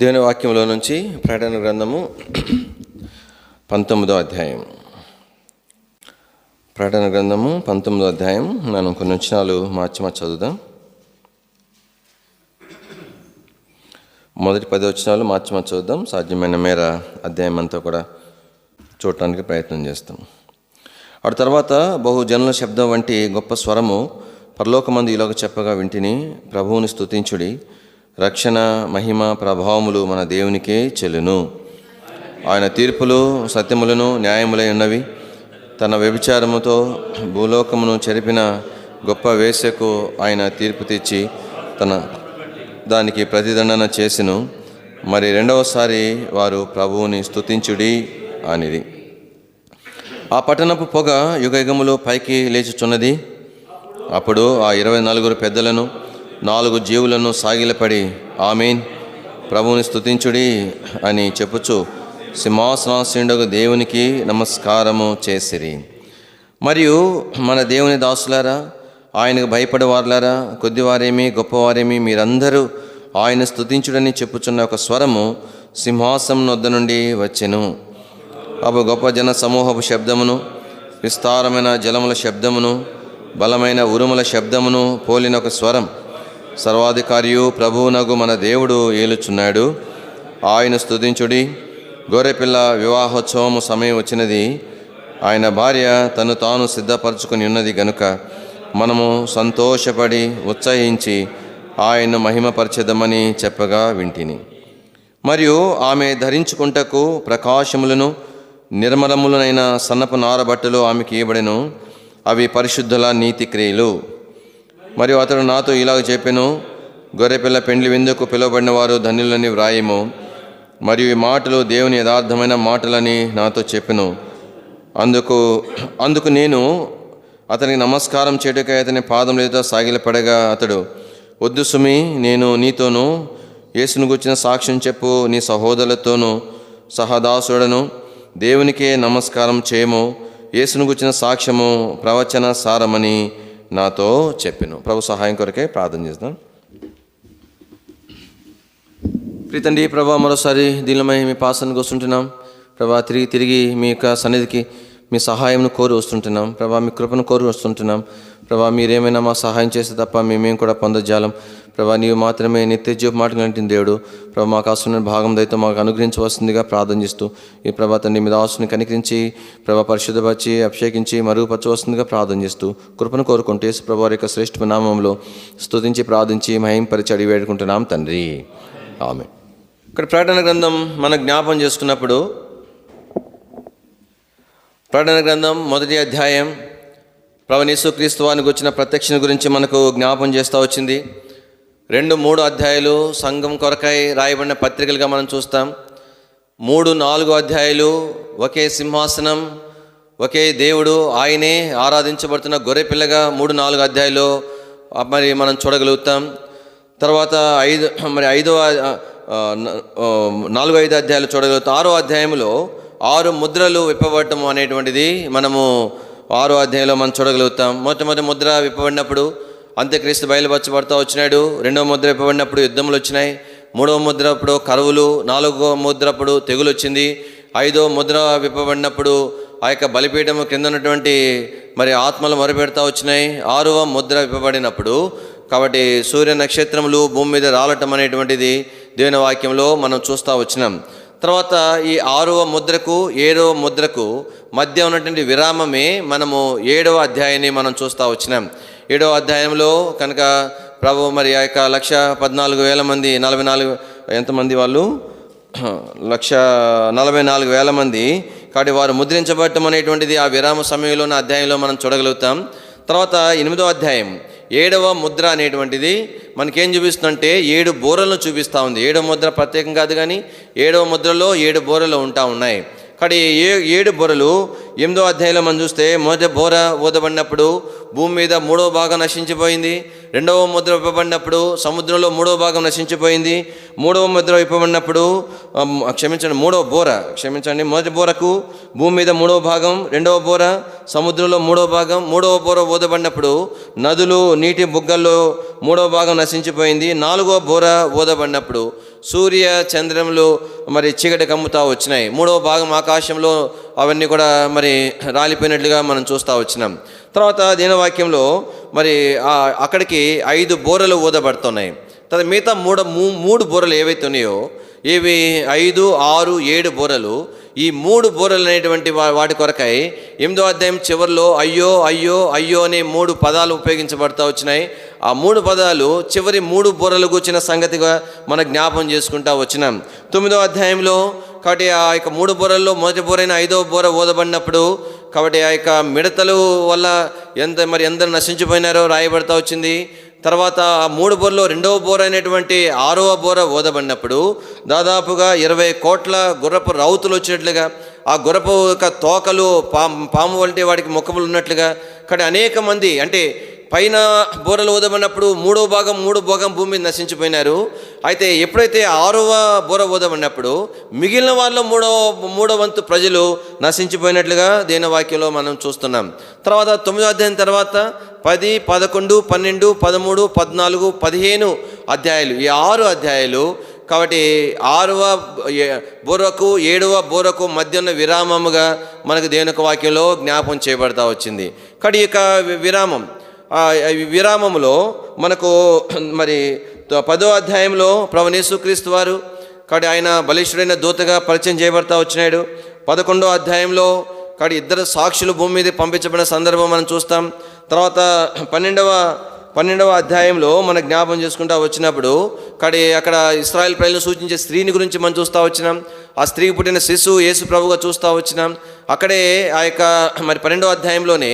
దేవుని వాక్యంలో నుంచి ప్రకటన గ్రంథము 19వ అధ్యాయం. ప్రకటన గ్రంథము 19వ అధ్యాయం. మనం కొన్ని వచనాలు మార్చి చదువుదాం. మొదటి 10 వచనాలు మార్చి చదువుదాం. సాధ్యమైన మేర అధ్యాయం అంతా కూడా చూడటానికి ప్రయత్నం చేస్తాం. ఆ తర్వాత బహుజనుల శబ్దం వంటి గొప్ప స్వరము పరలోకమందు ఇలాగ చెప్పగా వింటిని, ప్రభువుని స్తుతించుడి, రక్షణ మహిమ ప్రభావములు మన దేవునికే చెల్లును. ఆయన తీర్పులు సత్యములను న్యాయములై ఉన్నవి. తన వ్యభిచారముతో భూలోకమును చెరిపిన గొప్ప వేశ్యకు ఆయన తీర్పు తెచ్చి దానికి ప్రతిదండన చేసెను. మరి రెండవసారి వారు ప్రభువుని స్తుతించుడి అనిది. ఆ పట్టణపు పొగ యుగయుగములో పైకి లేచుచున్నది. అప్పుడు ఆ 24 పెద్దలను 4 జీవులను సాగిలపడి ఆమేన్, ప్రభువుని స్తుతించుడి అని చెప్పుచు సింహాసనాసీనుడగు దేవునికి నమస్కారము చేసిరి. మరియు మన దేవుని దాసులారా, ఆయనకు భయపడేవారులారా, కొద్దివారేమి గొప్పవారేమి మీరందరూ ఆయన స్తుతించుడని చెప్పుచున్న ఒక స్వరము సింహాసనం వద్ద నుండి వచ్చెను. అప్పుడు గొప్ప జన సమూహపు శబ్దమును, విస్తారమైన జలముల శబ్దమును, బలమైన ఉరుముల శబ్దమును పోలిన ఒక స్వరం, సర్వాధికారియు ప్రభువునగు మన దేవుడు ఏలుచున్నాడు, ఆయన స్తుతించుడి, గొర్రెపిల్ల వివాహోత్సవము సమయం వచ్చినది, ఆయన భార్య తను తాను సిద్ధపరచుకొని ఉన్నది గనుక మనము సంతోషపడి ఉత్సహించి ఆయన్ను మహిమపరచెదమని చెప్పగా వింటిని. మరియు ఆమె ధరించుకుంటకు ప్రకాశములను నిర్మలములనైన సన్నపు నారబట్టలు ఆమెకి ఇవ్వబడెను. అవి పరిశుద్ధుల నీతి క్రియలు. మరియు అతడు నాతో ఇలాగ చెప్పెను, గొర్రెపిల్ల పెండ్లి విందుకు పిలువబడిన వారు ధన్యులని వ్రాయము. మరియు ఈ మాటలు దేవుని యథార్థమైన మాటలని నాతో చెప్పెను. అందుకు నేను అతనికి నమస్కారం చేయుటకై అతని పాదములతో సాగిలపడగా అతడు, వద్దు సుమి, నేను నీతోనూ యేసును గూర్చిన సాక్ష్యం చెప్పు నీ సహోదరులతోనూ సహదాసుడను, దేవునికే నమస్కారం చేయము, యేసును గూర్చిన సాక్ష్యము ప్రవచన సారమని నాతో చెప్పెను. ప్రభు సహాయం కొరకే ప్రార్థన చేద్దాం. ప్రీతండి ప్రభా, మరోసారి దీనిమై మీ పాసన కూర్చుంటున్నాం ప్రభా. తిరిగి మీ యొక్క సన్నిధికి మీ సహాయంను కోరి వస్తుంటున్నాం ప్రభా. మీ కృపను కోరి వస్తుంటున్నాం ప్రభా. మీరేమైనా మా సహాయం చేస్తే తప్ప మేమేం కూడా పొందజాలం ప్రభా. నీవు మాత్రమే నిత్య జీవపు మాట కలిగిన దేవుడు ప్రభా. మాకు అవసరమైన భాగం దయతో మాకు అనుగ్రహించవలసిందిగా ప్రార్థన చేస్తూ ఈ ప్రభా తండ్రి మీద ఆశని కనికరించి ప్రభా పరిశుద్ధపరిచి అభిషేకించి మరుగుపరచవలసిందిగా ప్రార్థన చేస్తూ కృపను కోరుకుంటూ యేసు ప్రభు వారి యొక్క శ్రేష్ఠ నామములో స్తుతించి ప్రార్థించి మహింపరిచి అడిగి వేడుకుంటున్నాం తండ్రి, ఆమేన్. ఇక్కడ ప్రకటన గ్రంథం మనం జ్ఞాపం చేసుకున్నప్పుడు ప్రకటన గ్రంథం 1వ అధ్యాయం ప్రభువైన యేసుక్రీస్తు వారికి వచ్చిన ప్రత్యక్షణ గురించి మనకు జ్ఞాపం చేస్తూ వచ్చింది. 2, 3 అధ్యాయాలు సంఘం కొరకై రాయబడిన పత్రికలుగా మనం చూస్తాం. 3, 4 అధ్యాయాలు ఒకే సింహాసనం, ఒకే దేవుడు, ఆయనే ఆరాధించబడుతున్న గొర్రెపిల్లగా 3, 4 అధ్యాయాలు మరి మనం చూడగలుగుతాం. తర్వాత 4, 5 అధ్యాయాలు చూడగలుగుతాం. 6వ అధ్యాయంలో 6 ముద్రలు విప్పబడటం అనేటువంటిది మనము 6వ అధ్యాయంలో మనం చూడగలుగుతాం. మొట్టమొదటి ముద్ర విప్పబడినప్పుడు అంత్యక్రీస్తు బయలుపరచబడుతూ వచ్చినాడు. 2వ ముద్ర విప్పబడినప్పుడు యుద్ధములు వచ్చినాయి. 3వ ముద్ర అప్పుడు కరువులు, 4వ ముద్ర అప్పుడు తెగులు వచ్చింది. 5వ ముద్ర విప్పబడినప్పుడు ఆ యొక్క బలిపీఠము కింద ఉన్నటువంటి మరి ఆత్మలు మొరపెడతా వచ్చినాయి. 6వ ముద్ర విప్పబడినప్పుడు కాబట్టి సూర్య నక్షత్రములు భూమి మీద రాలటం అనేటువంటిది దేవుని వాక్యంలో మనం చూస్తూ వచ్చినాం. తర్వాత ఈ 6వ ముద్రకు 7వ ముద్రకు మధ్య ఉన్నటువంటి విరామమే మనము 7వ అధ్యాయాన్ని మనం చూస్తూ వచ్చినాం. 7వ అధ్యాయంలో కనుక ప్రభు మరి ఆ యొక్క 1,14,000 మంది 44 ఎంతమంది వాళ్ళు 1,44,000 మంది కాబట్టి వారు ముద్రించబడటం అనేటువంటిది ఆ విరామ సమయంలోని అధ్యాయంలో మనం చూడగలుగుతాం. తర్వాత 8వ అధ్యాయం 7వ ముద్ర అనేటువంటిది మనకేం చూపిస్తుందంటే 7 బోరలను చూపిస్తూ ఉంది. 7వ ముద్ర ప్రత్యేకం కాదు, కానీ 7వ ముద్రలో 7 బోరలు ఉంటా ఉన్నాయి. కానీ 7 బోరలు 8వ అధ్యాయంలో మనం చూస్తే మొదటి బోర ఊదబడినప్పుడు భూమి మీద 3వ భాగం నశించిపోయింది. 2వ ముద్ర విప్పబడినప్పుడు సముద్రంలో 3వ భాగం నశించిపోయింది. 3వ ముద్ర విప్పబడినప్పుడు మొదటి బోరకు భూమి మీద 3వ భాగం, 2వ బోర సముద్రంలో 3వ భాగం, 3వ బోర ఊదబడినప్పుడు నదులు నీటి బుగ్గల్లో 3వ భాగం నశించిపోయింది. 4వ బోర ఊదబడినప్పుడు సూర్య చంద్రములు మరి చీకటి కమ్ముతా వచ్చినాయి. మూడవ భాగం ఆకాశంలో అవన్నీ కూడా మరి రాలిపోయినట్లుగా మనం చూస్తూ వచ్చినాం. తర్వాత దీనవాక్యంలో మరి అక్కడికి 5 బూరలు ఊదబడుతున్నాయి. తర్వాత మిగతా మూడు బూరలు ఏవైతే ఉన్నాయో ఇవి 5, 6, 7 బూరలు. ఈ 3 బూరలు అనేటువంటి వాటి కొరకై 8వ అధ్యాయం చివరిలో అయ్యో అయ్యో అయ్యో అనే 3 పదాలు ఉపయోగించబడతా వచ్చినాయి. ఆ 3 పదాలు చివరి 3 బూరలు కూర్చిన సంగతిగా మనం జ్ఞాపం చేసుకుంటా వచ్చినాం. 9వ అధ్యాయంలో కాబట్టి ఆ యొక్క 3 బూరల్లో మొదటి బూరైన 5వ బూర ఊదబడినప్పుడు కాబట్టి ఆ యొక్క మిడతలు వల్ల ఎందరు నశించిపోయినారో రాయబడతా వచ్చింది. తర్వాత ఆ 3 బోర్లో 2వ బోర అయినటువంటి 6వ బోర ఊదబడినప్పుడు దాదాపుగా 20 కోట్ల గుర్రపు రౌతులు వచ్చినట్లుగా, ఆ గుర్రపు యొక్క తోకలు పాము వంటి వాటికి ముఖములు ఉన్నట్లుగా, కానీ అనేక మంది అంటే పైన బోరలు ఊదబడినప్పుడు 3వ భాగం భూమి మీద నశించిపోయినారు. అయితే ఎప్పుడైతే 6వ బోర ఊదబడినప్పుడు మిగిలిన వాళ్ళు మూడో వంతు ప్రజలు నశించిపోయినట్లుగా దేని వాక్యంలో మనం చూస్తున్నాం. తర్వాత 9వ అధ్యాయం తర్వాత 10, 11, 12, 13, 14, 15 అధ్యాయాలు, ఈ 6 అధ్యాయాలు కాబట్టి 6వ బోరకు 7వ బోరకు మధ్య ఉన్న విరామముగా మనకు దేవుని యొక్క వాక్యంలో జ్ఞాపం చేయబడతా వచ్చింది. కాబట్టి ఇక విరామములో మనకు మరి 10వ అధ్యాయంలో ప్రభువు యేసుక్రీస్తు వారు కాబట్టి ఆయన బలిష్ఠుడైన దూతగా పరిచయం చేయబడతా వచ్చినాడు. 11వ అధ్యాయంలో కాబట్టి 2 సాక్షులు భూమి మీద పంపించబడిన సందర్భం మనం చూస్తాం. తర్వాత 12వ అధ్యాయంలో మన జ్ఞాపం చేసుకుంటూ వచ్చినప్పుడు అక్కడ ఇశ్రాయేల్ ప్రజలను సూచించే స్త్రీని గురించి మనం చూస్తూ వచ్చినాం. ఆ స్త్రీకి పుట్టిన శిశువు యేసు ప్రభువుగా చూస్తూ వచ్చినాం. అక్కడే ఆ యొక్క మరి 12వ అధ్యాయంలోనే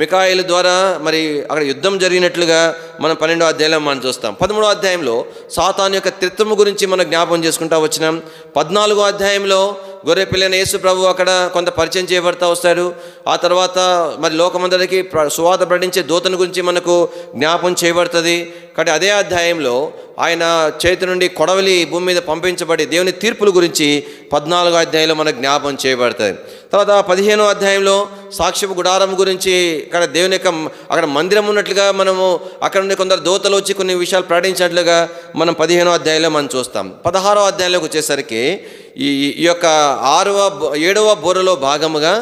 మికాయేలు ద్వారా మరి అక్కడ యుద్ధం జరిగినట్లుగా మనం 12వ అధ్యాయంలో మనం చూస్తాం. 13వ అధ్యాయంలో సాతాను యొక్క త్రిత్వము గురించి మనం జ్ఞాపం చేసుకుంటూ వచ్చినాం. 14వ అధ్యాయంలో గొర్రెపిల్లైన యేసు ప్రభు అక్కడ కొంత పరిచయం చేయబడతా వస్తాడు. ఆ తర్వాత మరి లోకమందరికి సువార్త ప్రకటించే దూతను గురించి మనకు జ్ఞాపం చేయబడుతుంది. కాబట్టి అదే అధ్యాయంలో ఆయన చేతి నుండి కొడవలి భూమి మీద పంపించబడి దేవుని తీర్పుల గురించి 14వ అధ్యాయంలో మనకు జ్ఞాపం చేయబడుతుంది. తర్వాత 15వ అధ్యాయంలో సాక్ష్యపు గుడారం గురించి ఇక్కడ దేవుని యొక్క అక్కడ మందిరం ఉన్నట్లుగా మనము అక్కడ నుండి కొందరు దూతలు వచ్చి కొన్ని విషయాలు ప్రకటించినట్లుగా మనం 15వ అధ్యాయంలో మనం చూస్తాం. 16వ అధ్యాయంలోకి వచ్చేసరికి ఈ యొక్క 7వ బోరలో భాగముగా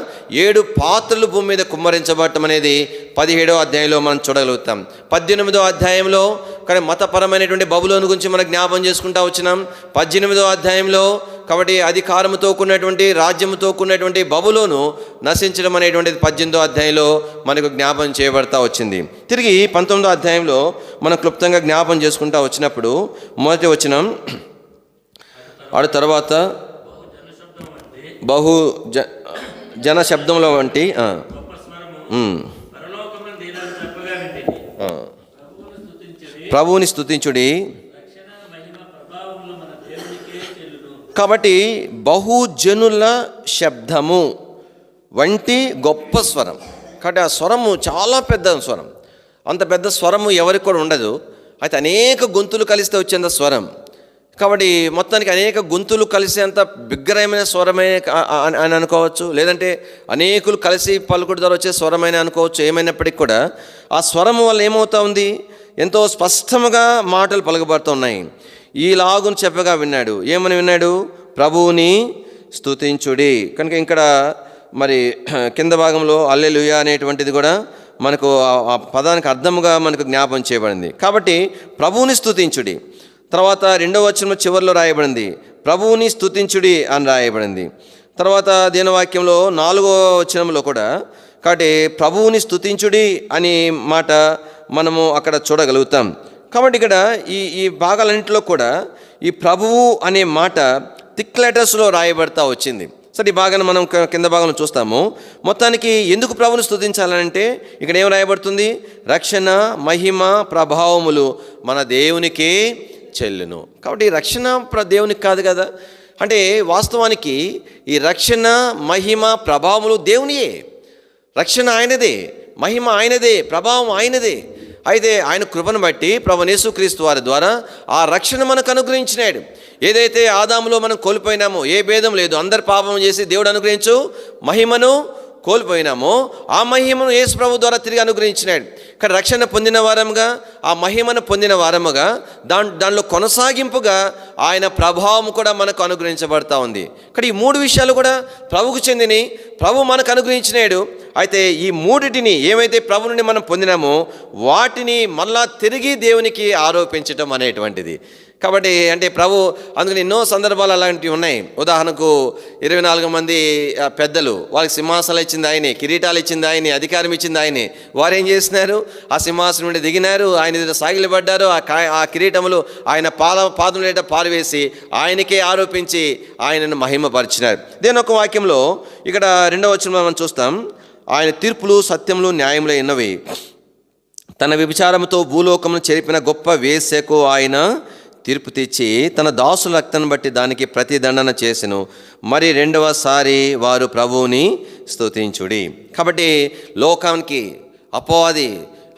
7 పాత్రలు భూమి మీద కుమ్మరించబడటం అనేది 17వ అధ్యాయంలో మనం చూడగలుగుతాం. 18వ అధ్యాయంలో కానీ మతపరమైనటువంటి బబులోను గురించి మనం జ్ఞాపం చేసుకుంటూ వచ్చినాం. 18వ అధ్యాయంలో కాబట్టి అధికారముతో కూడినటువంటి రాజ్యముతో కూడినటువంటి బబులోను నశించడం అనేటువంటిది 18వ అధ్యాయంలో మనకు జ్ఞాపం చేయబడతా వచ్చింది. తిరిగి 19వ అధ్యాయంలో మనం క్లుప్తంగా జ్ఞాపం చేసుకుంటూ వచ్చినప్పుడు మొదటి వచనం ఆడ తర్వాత బహు జన శబ్దంలో వంటి ప్రభువుని స్తుతించుడి. కాబట్టి బహుజనుల శబ్దము వంటి గొప్ప స్వరం. కాబట్టి ఆ స్వరము చాలా పెద్ద స్వరం. అంత పెద్ద స్వరము ఎవరికి కూడా ఉండదు. అయితే అనేక గొంతులు కలిస్తే వచ్చేంత స్వరం. కాబట్టి మొత్తానికి అనేక గొంతులు కలిసేంత బిగ్గరమైన స్వరమే అని అనుకోవచ్చు, లేదంటే అనేకులు కలిసి పలుకుడు ద్వారా వచ్చే స్వరమైన అనుకోవచ్చు. ఏమైనప్పటికీ కూడా ఆ స్వరము వల్ల ఏమవుతా ఉంది, ఎంతో స్పష్టముగా మాటలు పలుకబడుతున్నాయి. ఈలాగును చెప్పగా విన్నాడు. ఏమని విన్నాడు? ప్రభువుని స్తుతించుడి. కనుక ఇక్కడ మరి కింద భాగంలో హల్లెలూయా అనేటువంటిది కూడా మనకు ఆ పదానికి అర్థముగా మనకు జ్ఞాపం చేయబడింది. కాబట్టి ప్రభువుని స్తుతించుడి. తర్వాత 2వ వచనం చివరిలో రాయబడింది ప్రభువుని స్తుతించుడి అని రాయబడింది. తర్వాత దీనవాక్యంలో 4వ వచనంలో కూడా కాబట్టి ప్రభువుని స్తుతించుడి అని మాట మనము అక్కడ చూడగలుగుతాం. కాబట్టి ఇక్కడ ఈ భాగాలన్నింటిలో కూడా ఈ ప్రభువు అనే మాట థిక్ లెటర్స్లో రాయబడతా వచ్చింది. సరే, ఈ భాగాన్ని మనం కింద భాగంలో చూస్తాము. మొత్తానికి ఎందుకు ప్రభువుని స్తుతించాలంటే ఇక్కడ ఏం రాయబడుతుంది? రక్షణ, మహిమ, ప్రభావములు మన దేవునికే చెల్లును. కాబట్టి రక్షణ దేవునికి కాదు కదా. అంటే వాస్తవానికి ఈ రక్షణ, మహిమ, ప్రభావములు దేవునియే. రక్షణ ఆయనదే, మహిమ ఆయనదే, ప్రభావం ఆయనదే. అయితే ఆయన కృపను బట్టి ప్రభువు యేసుక్రీస్తు వారి ద్వారా ఆ రక్షణ మనకు అనుగ్రహించినాడు. ఏదైతే ఆదాములో మనం కోల్పోయినామో ఏ భేదం లేదు, అందరు పాపం చేసి దేవుడు అనుగ్రహించు మహిమను కోల్పోయినామో ఆ మహిమను యేసు ప్రభు ద్వారా తిరిగి అనుగ్రహించినాడు. కానీ రక్షణ పొందిన వారముగా, ఆ మహిమను పొందిన వారముగా దానిలో కొనసాగింపుగా ఆయన ప్రభావం కూడా మనకు అనుగ్రహించబడతా ఉంది. కానీ ఈ 3 విషయాలు కూడా ప్రభుకు చెందిని, ప్రభు మనకు అనుగ్రహించినాడు. అయితే ఈ మూడిటిని ఏమైతే ప్రభు నుండి మనం పొందినామో వాటిని మళ్ళా తిరిగి దేవునికి ఆరోపించటం అనేటువంటిది. కాబట్టి అంటే ప్రభు అందుకని ఎన్నో సందర్భాలు అలాంటివి ఉన్నాయి. ఉదాహరణకు 24 మంది పెద్దలు, వాళ్ళకి సింహాసనాలు ఇచ్చింది ఆయనే, కిరీటాలు ఇచ్చింది ఆయనే, అధికారం ఇచ్చింది ఆయనే. వారు ఏం చేసినారు? ఆ సింహాసనం నుండి దిగినారు, ఆయన ఎదుట సాగిలబడ్డారు. ఆ కిరీటములు ఆయన పాదం లేట పారవేసి ఆయనకే ఆరోపించి ఆయనను మహిమపరిచినారు. దేని ఒక వాక్యంలో ఇక్కడ 2వ వచనంలో మనం చూస్తాం, ఆయన తీర్పులు సత్యములు న్యాయములు ఎన్నవి, తన వ్యభిచారముతో భూలోకమును చెరిపిన గొప్ప వేశ్యకు ఆయన తీర్పు తెచ్చి తన దాసుల రక్తాన్ని బట్టి దానికి ప్రతిదండన చేసెను. మరి 2వసారి వారు ప్రభువుని స్తుతించుడి. కాబట్టి లోకానికి అపవాది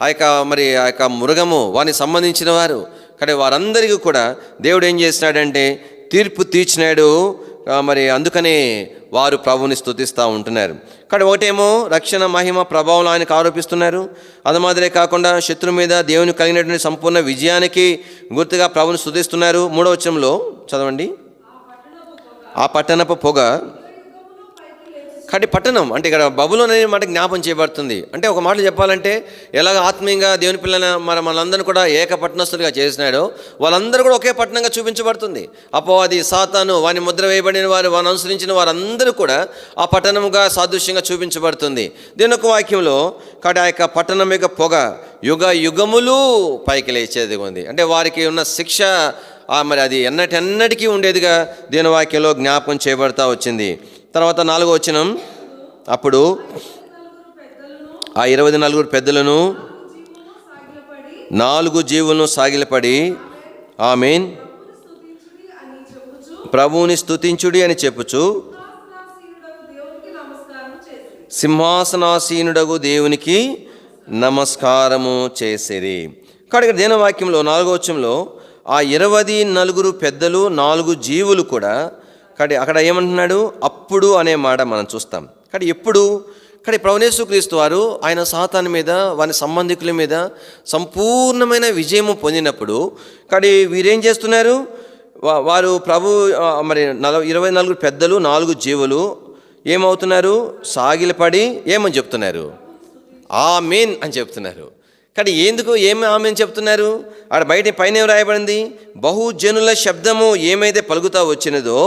ఆ యొక్క మృగము వారికి సంబంధించిన వారు, కానీ వారందరికీ కూడా దేవుడు ఏం చేసినాడంటే తీర్పు తీర్చినాడు. మరి అందుకనే వారు ప్రభువుని స్తుతిస్తూ ఉంటున్నారు. కానీ ఒకటేమో రక్షణ మహిమ ప్రభావం ఆయనకు ఆరోపిస్తున్నారు. అది మాదిరే కాకుండా శత్రు మీద దేవుని కలిగినటువంటి సంపూర్ణ విజయానికి గుర్తుగా ప్రభువుని స్తుతిస్తున్నారు. 3వ వచనంలో చదవండి, ఆ పట్టణపు పొగ. కాబట్టి పట్టణం అంటే ఇక్కడ బబులోన్ అనే మాట జ్ఞాపం చేయబడుతుంది. అంటే ఒక మాట చెప్పాలంటే ఎలాగ ఆత్మీయంగా దేవుని పిల్లల మనందరినీ కూడా ఏక పట్టణస్తులుగా చేసినాడో వాళ్ళందరూ కూడా ఒకే పట్టణంగా చూపించబడుతుంది. అపవాది సాతాను వాని ముద్ర వేయబడిన వారు, వారిని అనుసరించిన వారందరూ కూడా ఆ పట్టణముగా సాదృశ్యంగా చూపించబడుతుంది. దీని ఒక వాక్యంలో కాబట్టి ఆ యొక్క పట్టణం యొక్క పొగ యుగ యుగములు పైకి లేచేది ఉంది. అంటే వారికి ఉన్న శిక్ష మరి అది ఎన్నటికీ ఉండేదిగా దీని వాక్యంలో జ్ఞాపకం చేయబడతా వచ్చింది. తర్వాత 4వ వచనం, అప్పుడు ఆ 24 పెద్దలను 4 జీవులను సాగిలపడి ఆమేన్ ప్రభువుని స్తుతించుడి అని చెప్పుచు సింహాసనాసీనుడగు దేవునికి నమస్కారము చేసిరి. కాబట్టి దేని వాక్యంలో 4వ వచనంలో ఆ 24 పెద్దలు 4 జీవులు కూడా కాబట్టి అక్కడ ఏమంటున్నాడు? అప్పుడు అనే మాట మనం చూస్తాం. కాబట్టి ఎప్పుడు? కానీ ప్రభువు యేసుక్రీస్తు వారు ఆయన సాతాను మీద, వారి సంబంధికుల మీద సంపూర్ణమైన విజయము పొందినప్పుడు కానీ వీరేం చేస్తున్నారు? వారు ప్రభు మరి 24 పెద్దలు 4 జీవులు ఏమవుతున్నారు? సాగిలపడి ఏమని చెప్తున్నారు? ఆమేన్ అని చెప్తున్నారు. కానీ ఎందుకు ఆమేన్ చెప్తున్నారు? ఆడ బయట పైన ఏం రాయబడింది? బహుజనుల శబ్దము ఏమైతే పలుకుతా వచ్చినదో,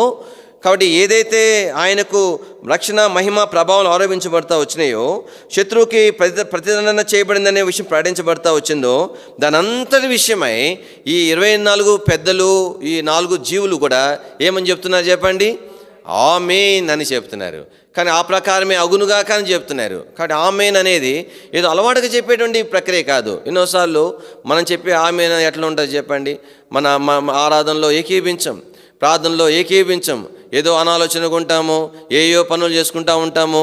కాబట్టి ఏదైతే ఆయనకు రక్షణ మహిమ ప్రభావం ఆరోపించబడతా వచ్చినాయో, శత్రువుకి ప్రతిదండన చేయబడిందనే విషయం ప్రకటించబడతా వచ్చిందో, దాని అంతటి విషయమై ఈ 24 పెద్దలు ఈ 4 జీవులు కూడా ఏమని చెప్తున్నారు చెప్పండి? ఆమేన్ అని చెప్తున్నారు. కానీ ఆ ప్రకారమే అగునుగా కానీ చెప్తున్నారు. కాబట్టి ఆమేన్ అనేది ఏదో అలవాటుగా చెప్పేటువంటి ప్రక్రియ కాదు. ఎన్నోసార్లు మనం చెప్పే ఆమేన్ ఎట్లా ఉంటుంది చెప్పండి? మన ఆరాధనలో ఏకీభించం, ప్రార్థనలో ఏకీభించం, ఏదో అనాలోచనగా ఉంటాము, ఏయో పనులు చేసుకుంటూ ఉంటాము,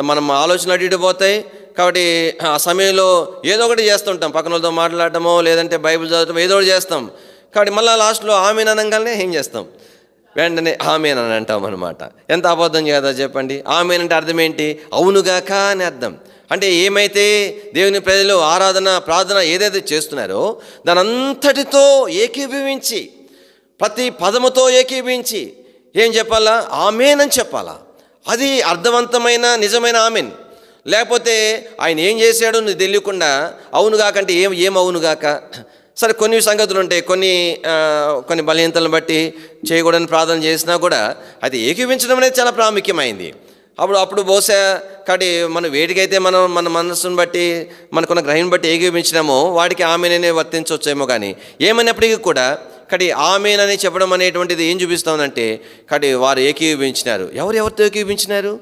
మనం ఆలోచనలు అటు ఇటు పోతాయి. కాబట్టి ఆ సమయంలో ఏదో ఒకటి చేస్తుంటాం, పక్కన వాళ్ళతో మాట్లాడటమో లేదంటే బైబిల్ చదవటం ఏదో ఒకటి చేస్తాం. కాబట్టి మళ్ళీ లాస్ట్లో ఆమేన్ అనగానే ఏం చేస్తాం? వెంటనే ఆమేన్ అని అంటాం అనమాట. ఎంత అబద్ధం కదా చెప్పండి? ఆమేన్ అంటే అర్థం ఏంటి? అవునుగాక అని అర్థం. అంటే ఏమైతే దేవుని ప్రజలు ఆరాధన ప్రార్థన ఏదైతే చేస్తున్నారో దాని అంతటితో ఏకీభవించి, ప్రతి పదముతో ఏకీభవించి ఏం చెప్పాలా? ఆమేన్ అని చెప్పాలా. అది అర్థవంతమైన నిజమైన ఆమేన్. లేకపోతే ఆయన ఏం చేశాడో నీకు తెలియకుండా అవునుగాకంటే ఏం అవునుగాక. సరే, కొన్ని సంగతులు ఉంటాయి, కొన్ని బలహీనతలను బట్టి చేయకూడని ప్రార్థన చేసినా కూడా అది ఏకీవించడం అనేది చాలా ప్రాముఖ్యమైంది. అప్పుడు బహుశా కాబట్టి మనం వేటికైతే మన మనస్సును బట్టి మనకున్న గ్రహం బట్టి ఏకీవించినామో వాటికి ఆమేననే వర్తించవచ్చేమో. కానీ ఏమైనప్పటికీ కూడా కాబట్టి ఆమేనని చెప్పడం అనేటువంటిది ఏం చూపిస్తుందంటే కాబట్టి వారు ఏకీవించినారు. ఎవరితో ఏకీవించినారు?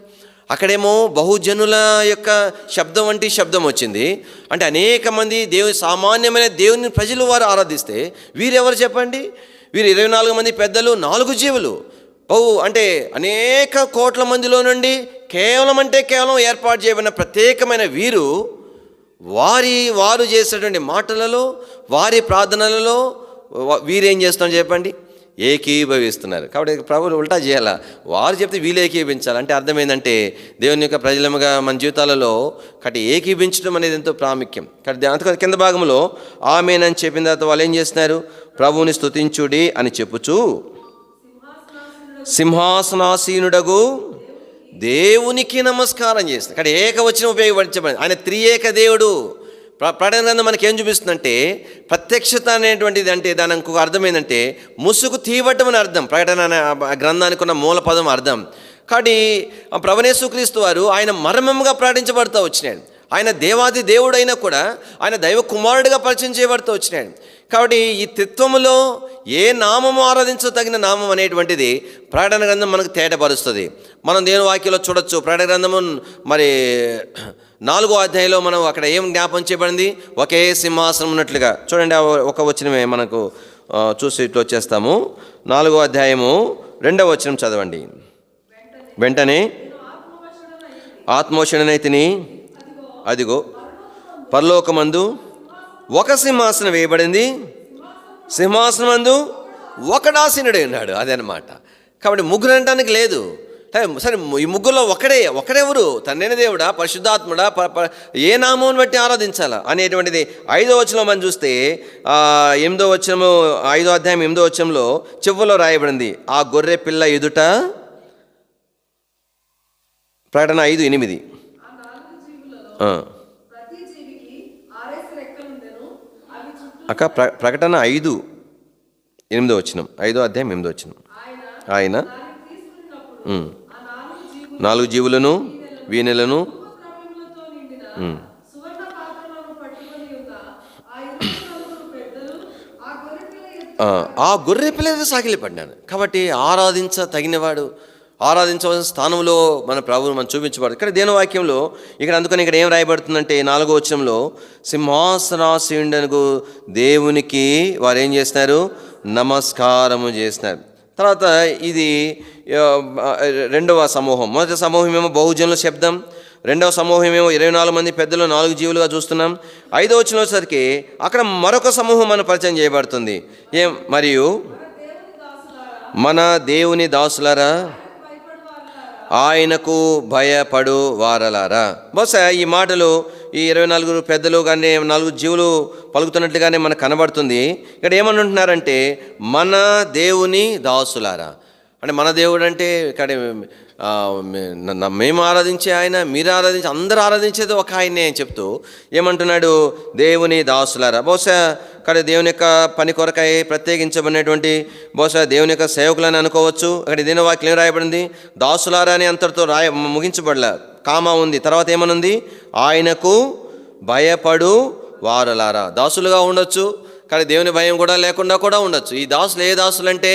అక్కడేమో బహుజనుల యొక్క శబ్దం వంటి శబ్దం వచ్చింది. అంటే అనేక మంది సామాన్యమైన దేవుని ప్రజలు వారు ఆరాధిస్తే వీరెవరు చెప్పండి? వీరు 24 మంది పెద్దలు 4 జీవులు. అంటే అనేక కోట్ల మందిలో నుండి కేవలం ఏర్పాటు చేయబడిన ప్రత్యేకమైన వీరు వారు చేసేటువంటి మాటలలో, వారి ప్రార్థనలలో వీరేం చేస్తాం చెప్పండి? ఏకీభవిస్తున్నారు. కాబట్టి ప్రభువులు ఉల్టా చేయాలా, వారు చెప్తే వీళ్ళు ఏకీభించాలి. అంటే అర్థం ఏంటంటే దేవుని యొక్క ప్రజలముగా మన జీవితాలలో కాబట్టి ఏకీభించడం అనేది ఎంతో ప్రాముఖ్యం. కాబట్టి అంత కింద భాగంలో ఆమేనని చెప్పిన తర్వాత వాళ్ళు ఏం చేస్తున్నారు, ప్రభువుని స్తుతించుడి అని చెప్పుచు సింహాసనాసీనుడగు దేవునికి నమస్కారం చేస్తారు. ఇక్కడ ఏకవచనం ఉపయోగపరచబడింది. ఆయన త్రియేక దేవుడు. ప్రకటన గ్రంథం మనకేం చూపిస్తుందంటే ప్రత్యక్షత అనేటువంటిది, అంటే దాని ఇంకొక అర్థం ఏంటంటే ముసుగు తీయబట్టం అని అర్థం. ప్రకటన గ్రంథానికి ఉన్న మూల పదం అర్థం. కాబట్టి ప్రభువైన యేసుక్రీస్తు వారు ఆయన మర్మముగా ప్రకటించబడుతూ వచ్చినాడు. ఆయన దేవాది దేవుడైనా కూడా ఆయన దైవ కుమారుడిగా పరిచయం చేయబడుతూ వచ్చినాడు. కాబట్టి ఈ త్రిత్వములో ఏ నామము ఆరాధించదగిన నామం అనేటువంటిది ప్రకటన గ్రంథం మనకు తేటపరుస్తుంది. మనం దేవుని వాక్యంలో చూడొచ్చు. ప్రకటన గ్రంథము మరి 4వ అధ్యాయంలో మనం అక్కడ ఏం జ్ఞాపం చేయబడింది, ఒకే సింహాసనం ఉన్నట్లుగా. చూడండి, ఒక వచనమే మనకు చూసి ఇట్లా వచ్చేస్తాము. 4వ అధ్యాయము 2వ వచనం చదవండి. వెంటనే ఆత్మోషణనైతిని, అదిగో పరలోకమందు ఒక సింహాసనం వేయబడింది, సింహాసనమందు ఒకడాసీనుడై ఉన్నాడు. అదనమాట. కాబట్టి ముగ్గురు అనడానికి లేదు. సరే, ఈ ముగ్గురులో ఒకడెవరు, తండ్రైన దేవుడా, పరిశుద్ధాత్ముడా, ఏ నామం బట్టి ఆరాధించాలా అనేటువంటిది 5వ వచనంలో మనం చూస్తే 8వ వచనము 5వ అధ్యాయం 8వ వచనంలో చివరిలో రాయబడింది, ఆ గొర్రె పిల్ల ఎదుట. ప్రకటన 5:8. అక్క ప్రకటన 5:8 వచనం, 5వ అధ్యాయం 8వ వచనం. ఆయన 4 జీవులను వీణెలను ఆ గొర్రె పిల్ల సాగిలిపడ్డాను. కాబట్టి తగినవాడు, ఆరాధించవలసిన స్థానంలో మన ప్రభువును మనం చూపించబడదు. ఇక్కడ దేవుని వాక్యంలో అందుకని ఇక్కడ ఏం రాయబడుతుందంటే 4వ వచనంలో సింహాసనాసీనుడగు దేవునికి వారు ఏం చేస్తున్నారు, నమస్కారము చేస్తున్నారు. తర్వాత ఇది 2వ సమూహం. మొదటి సమూహం ఏమో బహుజనుల శబ్దం, 2వ సమూహం ఏమో 24 మంది పెద్దలు 4 జీవులుగా చూస్తున్నాం. 5వ వచనం వచ్చేసరికి అక్కడ మరొక సమూహం మన పరిచయం చేయబడుతుంది. మరియు మన దేవుని దాసులారా, ఆయనకు భయపడు వారలారా. బహుశా ఈ మాటలు ఈ 24 పెద్దలు కానీ 4 జీవులు పలుకుతున్నట్లుగానే మనకు కనబడుతుంది. ఇక్కడ ఏమనుంటున్నారంటే మన దేవుని దాసులారా. అంటే మన దేవుడు అంటే ఇక్కడ మేము ఆరాధించే ఆయన, మీరు ఆరాధించే, అందరూ ఆరాధించేది ఒక ఆయనే అని చెప్తూ ఏమంటున్నాడు, దేవుని దాసులారా. బహుశా ఇక్కడ దేవుని యొక్క పని కొరకై ప్రత్యేకించబడినటువంటి బహుశా దేవుని యొక్క సేవకులని అనుకోవచ్చు. అక్కడ దేని వాక్యం రాయబడింది, దాసులారా అని అంతటితో ముగించబడలే, కామా ఉంది. తర్వాత ఏమనుంది, ఆయనకు భయపడు వారలారా. దాసులుగా ఉండొచ్చు, కానీ దేవుని భయం కూడా లేకుండా కూడా ఉండొచ్చు. ఈ దాసులు ఏ దాసులు అంటే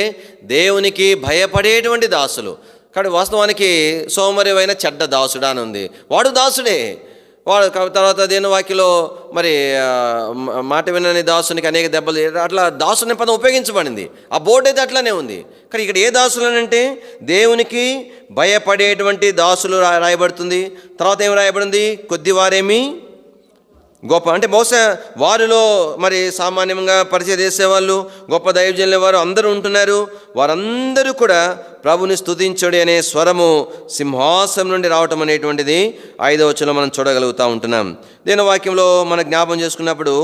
దేవునికి భయపడేటువంటి దాసులు. కానీ వాస్తవానికి సోమరివైన చెడ్డ దాసుడా అని ఉంది, వాడు దాసుడే. వాడు తర్వాత దేవుని వాక్యలో మరి మాట వినని దాసునికి అనేక దెబ్బలు, అట్లా దాసుని పదం ఉపయోగించబడింది. ఆ బోర్డు అయితే అట్లానే ఉంది. కానీ ఇక్కడ ఏ దాసులు అంటే దేవునికి భయపడేటువంటి దాసులు రాయబడుతుంది. తర్వాత ఏం రాయబడింది, కొద్దివారేమి గొప్ప. అంటే బహుశా వారిలో మరి సామాన్యంగా పరిచయం చేసేవాళ్ళు, గొప్ప దైవజనుల వారు అందరూ ఉంటున్నారు. వారందరూ కూడా ప్రభుని స్తుతించుడి అనే స్వరము సింహాసనం నుండి రావటం అనేటువంటిది 5వ వచనంలో మనం చూడగలుగుతూ ఉంటున్నాం. దీని వాక్యంలో మనం జ్ఞాపం చేసుకున్నప్పుడు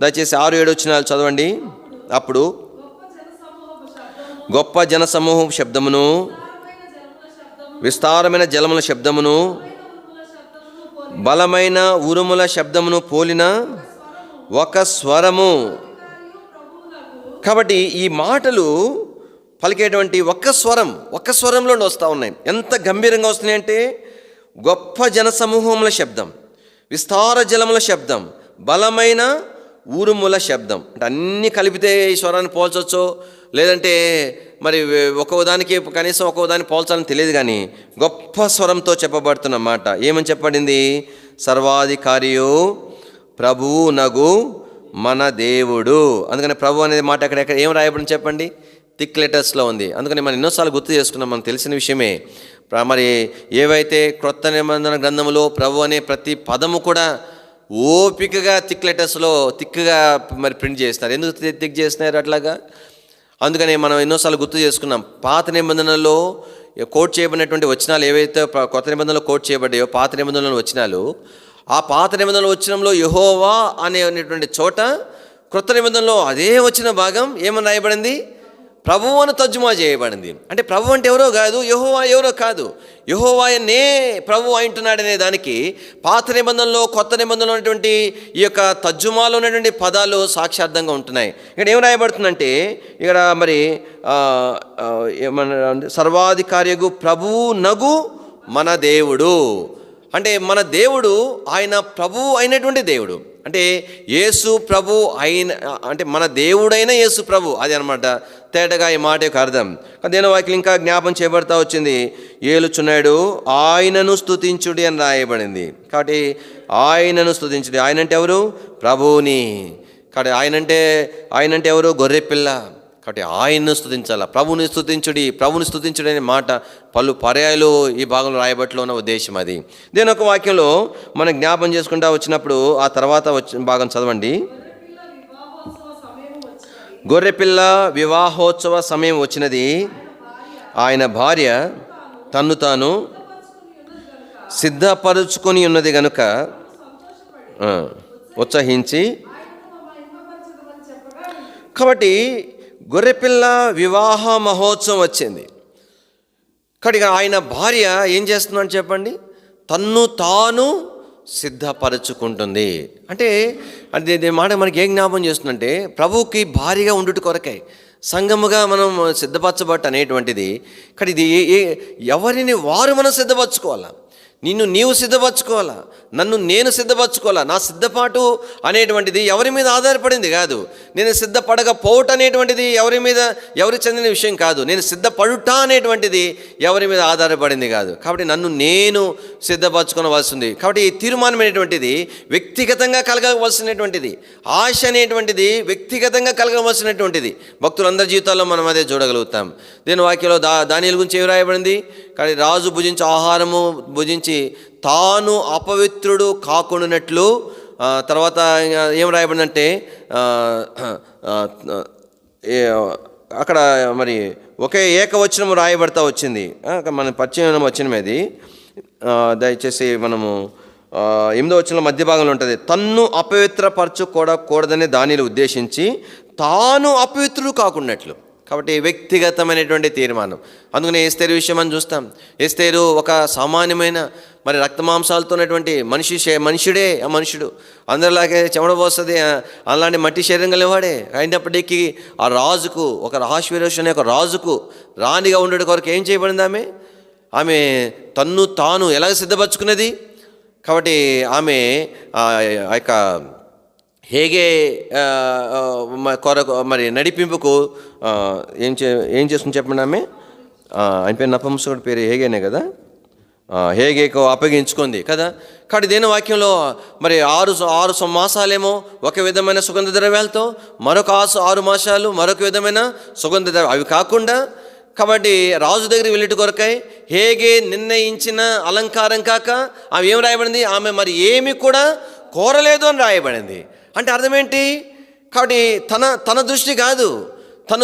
దయచేసి 6-7 వచనాలు చదవండి. అప్పుడు గొప్ప జనసమూహం శబ్దమును, విస్తారమైన జలముల శబ్దమును, బలమైన ఉరుముల శబ్దమును పోలిన ఒక స్వరము. కాబట్టి ఈ మాటలు పలికేటువంటి ఒక్క స్వరంలో వస్తూ ఉన్నాయి. ఎంత గంభీరంగా వస్తున్నాయి అంటే గొప్ప జనసమూహముల శబ్దం, విస్తార జలముల శబ్దం, బలమైన ఊరుముల శబ్దం. అంటే అన్నీ కలిపితే ఈ స్వరాన్ని పోల్చొచ్చు, లేదంటే మరి ఒక్కోదానికి కనీసం ఒక్కోదాన్ని పోల్చాలని తెలియదు. కానీ గొప్ప స్వరంతో చెప్పబడుతున్న మాట ఏమని చెప్పబడింది, సర్వాధికారియు ప్రభువు నగు మన దేవుడు. అందుకని ప్రభు అనేది మాట ఎక్కడ ఏం రాయబడింది చెప్పండి, థిక్ లెటర్స్లో ఉంది. అందుకని మనం ఎన్నోసార్లు గుర్తు చేసుకున్నాం, మనకు తెలిసిన విషయమే. మరి ఏవైతే క్రొత్త నిబంధన గ్రంథంలో ప్రభు అనే ప్రతి పదము కూడా ఓపికగా థిక్ లెటర్స్లో థిక్గా మరి ప్రింట్ చేస్తారు. ఎందుకు థిక్ చేస్తున్నారు అట్లాగా అందుకని మనం ఎన్నోసార్లు గుర్తు చేసుకున్నాం, పాత నిబంధనలో కోట్ చేయబడినటువంటి వచనాలు ఏవైతే కొత్త నిబంధనలో కోట్ చేయబడ్డాయో, పాత నిబంధనలు వచనాలు, ఆ పాత నిబంధనల వచనంలో యెహోవా అనేటువంటి చోట క్రొత్త నిబంధనలో అదే వచ్చిన భాగం ఏమని రాయబడింది? ప్రభువు అని తర్జుమా చేయబడింది. అంటే ప్రభు అంటే ఎవరో కాదు, యెహోవా ఎవరో కాదు, యెహోవాయనే ప్రభు అంటున్నాడనే దానికి పాత నిబంధనలో కొత్త నిబంధనలో ఉన్నటువంటి ఈ యొక్క తర్జుమాలో ఉన్నటువంటి పదాలు సాక్షార్థంగా ఉంటున్నాయి. ఇక్కడ ఏం రాయబడుతుందంటే, ఇక్కడ మరి ఏమన్నా సర్వాధికారియగు ప్రభువు నగు మన దేవుడు, అంటే మన దేవుడు ఆయన ప్రభువు అయినటువంటి దేవుడు, అంటే యేసు ప్రభు అయిన, అంటే మన దేవుడైన యేసు ప్రభు, అది అనమాట తేటగా ఈ మాట యొక్క అర్థం. దేని వాక్యం ఇంకా జ్ఞాపం చేయబడతా వచ్చింది, ఏలుచున్నాడు ఆయనను స్తుతించుడి అని రాయబడింది. కాబట్టి ఆయనను స్తుతించుడి, ఆయన అంటే ఎవరు? ప్రభువుని. కాబట్టి ఆయనంటే ఎవరు? గొర్రెపిల్ల. కాబట్టి ఆయన్ను స్తుతించాల, ప్రభుని స్తుతించుడి అనే మాట పలు పర్యాయాలు ఈ భాగంలో రాయబట్లో ఉన్న ఉద్దేశం అది. దేని ఒక వాక్యంలో మనం జ్ఞాపం చేసుకుంటా వచ్చినప్పుడు ఆ తర్వాత వచ్చిన భాగం చదవండి. గొర్రెపిల్ల వివాహోత్సవ సమయం వచ్చినది, ఆయన భార్య తన్ను తాను సిద్ధపరుచుకొని ఉన్నది గనుక ఉత్సహించి. కాబట్టి గొర్రెపిల్ల వివాహ మహోత్సవం వచ్చింది. కాబట్టి ఆయన భార్య ఏం చేస్తుందని చెప్పండి? తన్ను తాను సిద్ధపరచుకుంటుంది. అంటే అది మాట మనకి ఏం జ్ఞాపం చేస్తుందంటే, ప్రభువుకి భార్యగా ఉండుట కొరకై సంఘముగా మనం సిద్ధపరచబట్ట అనేటువంటిది. కానీ ఇది ఎవరిని వారు మనం సిద్ధపరచుకోవాలా, నిన్ను నీవు సిద్ధపరచుకోవాలా, నన్ను నేను సిద్ధపరచుకోవాలా. నా సిద్ధపాటు అనేటువంటిది ఎవరి మీద ఆధారపడింది కాదు, నేను సిద్ధపడకపోవటం అనేటువంటిది ఎవరి చెందిన విషయం కాదు, నేను సిద్ధపడుట అనేటువంటిది ఎవరి మీద ఆధారపడింది కాదు. కాబట్టి నన్ను నేను సిద్ధపరచుకోవలసింది. కాబట్టి ఈ తీర్మానం అనేటువంటిది వ్యక్తిగతంగా కలగవలసినటువంటిది, ఆశ అనేటువంటిది వ్యక్తిగతంగా కలగవలసినటువంటిది. భక్తులందరి జీవితాల్లో మనం అదే చూడగలుగుతాం. దీని వాక్యంలో దానియేలు గురించి ఏమి రాయబడింది? కానీ రాజు భుజించి ఆహారము భుజించి తాను అపవిత్రుడు కాకుండానట్లు. తర్వాత ఏం రాయబడిందంటే, అక్కడ మరి ఒకే ఏకవచనం రాయబడతా వచ్చింది. మన పరిచయం వచ్చినది, దయచేసి మనము 8వ వచనంలో మధ్య భాగంలో ఉంటుంది, తన్ను అపవిత్రపరచుకోకూడదని దానిని ఉద్దేశించి తాను అపవిత్రుడు కాకుండానట్లు. కాబట్టి వ్యక్తిగతమైనటువంటి తీర్మానం. అందుకని ఎస్తేరు విషయం మనం చూస్తాం. ఎస్తేరు ఒక సామాన్యమైన మరి రక్తమాంసాలతో ఉన్నటువంటి మనుషుడే. ఆ మనుషుడు అందరిలాగే చెమడబోస్తుంది, అలాంటి మట్టి శరీరం కలివాడే. అయినప్పటికీ ఆ రాజుకు, ఒక అహష్వేరోషు అనే ఒక రాజుకు రాణిగా ఉండడం కొరకు ఏం చేయబడింది? ఆమె తన్ను తాను ఎలాగ సిద్ధపరచుకున్నది? కాబట్టి ఆమె ఆ యొక్క హేగే కొరకు మరి నడిపింపుకు ఏం చేస్తుంది చెప్పండి. ఆయన పేరు నపుంసకుడి పేరు హేగేనే కదా, హేగేకు అప్పగించుకుంది కదా. కాబట్టి దేని వాక్యంలో మరి 6 మాసాలేమో ఒక విధమైన సుగంధ ద్రవ్యాలతో, మరొక 6 మాసాలు మరొక విధమైన సుగంధ ద్రవ్యాలు, అవి కాకుండా కాబట్టి రాజు దగ్గరికి వెళ్ళేటి కొరకై హేగే నిర్ణయించిన అలంకారం కాక ఆమె ఏం రాయబడింది? ఆమె మరి ఏమి కూడా కోరలేదు అని రాయబడింది. అంటే అర్థం ఏంటి? కాబట్టి తన దృష్టి కాదు,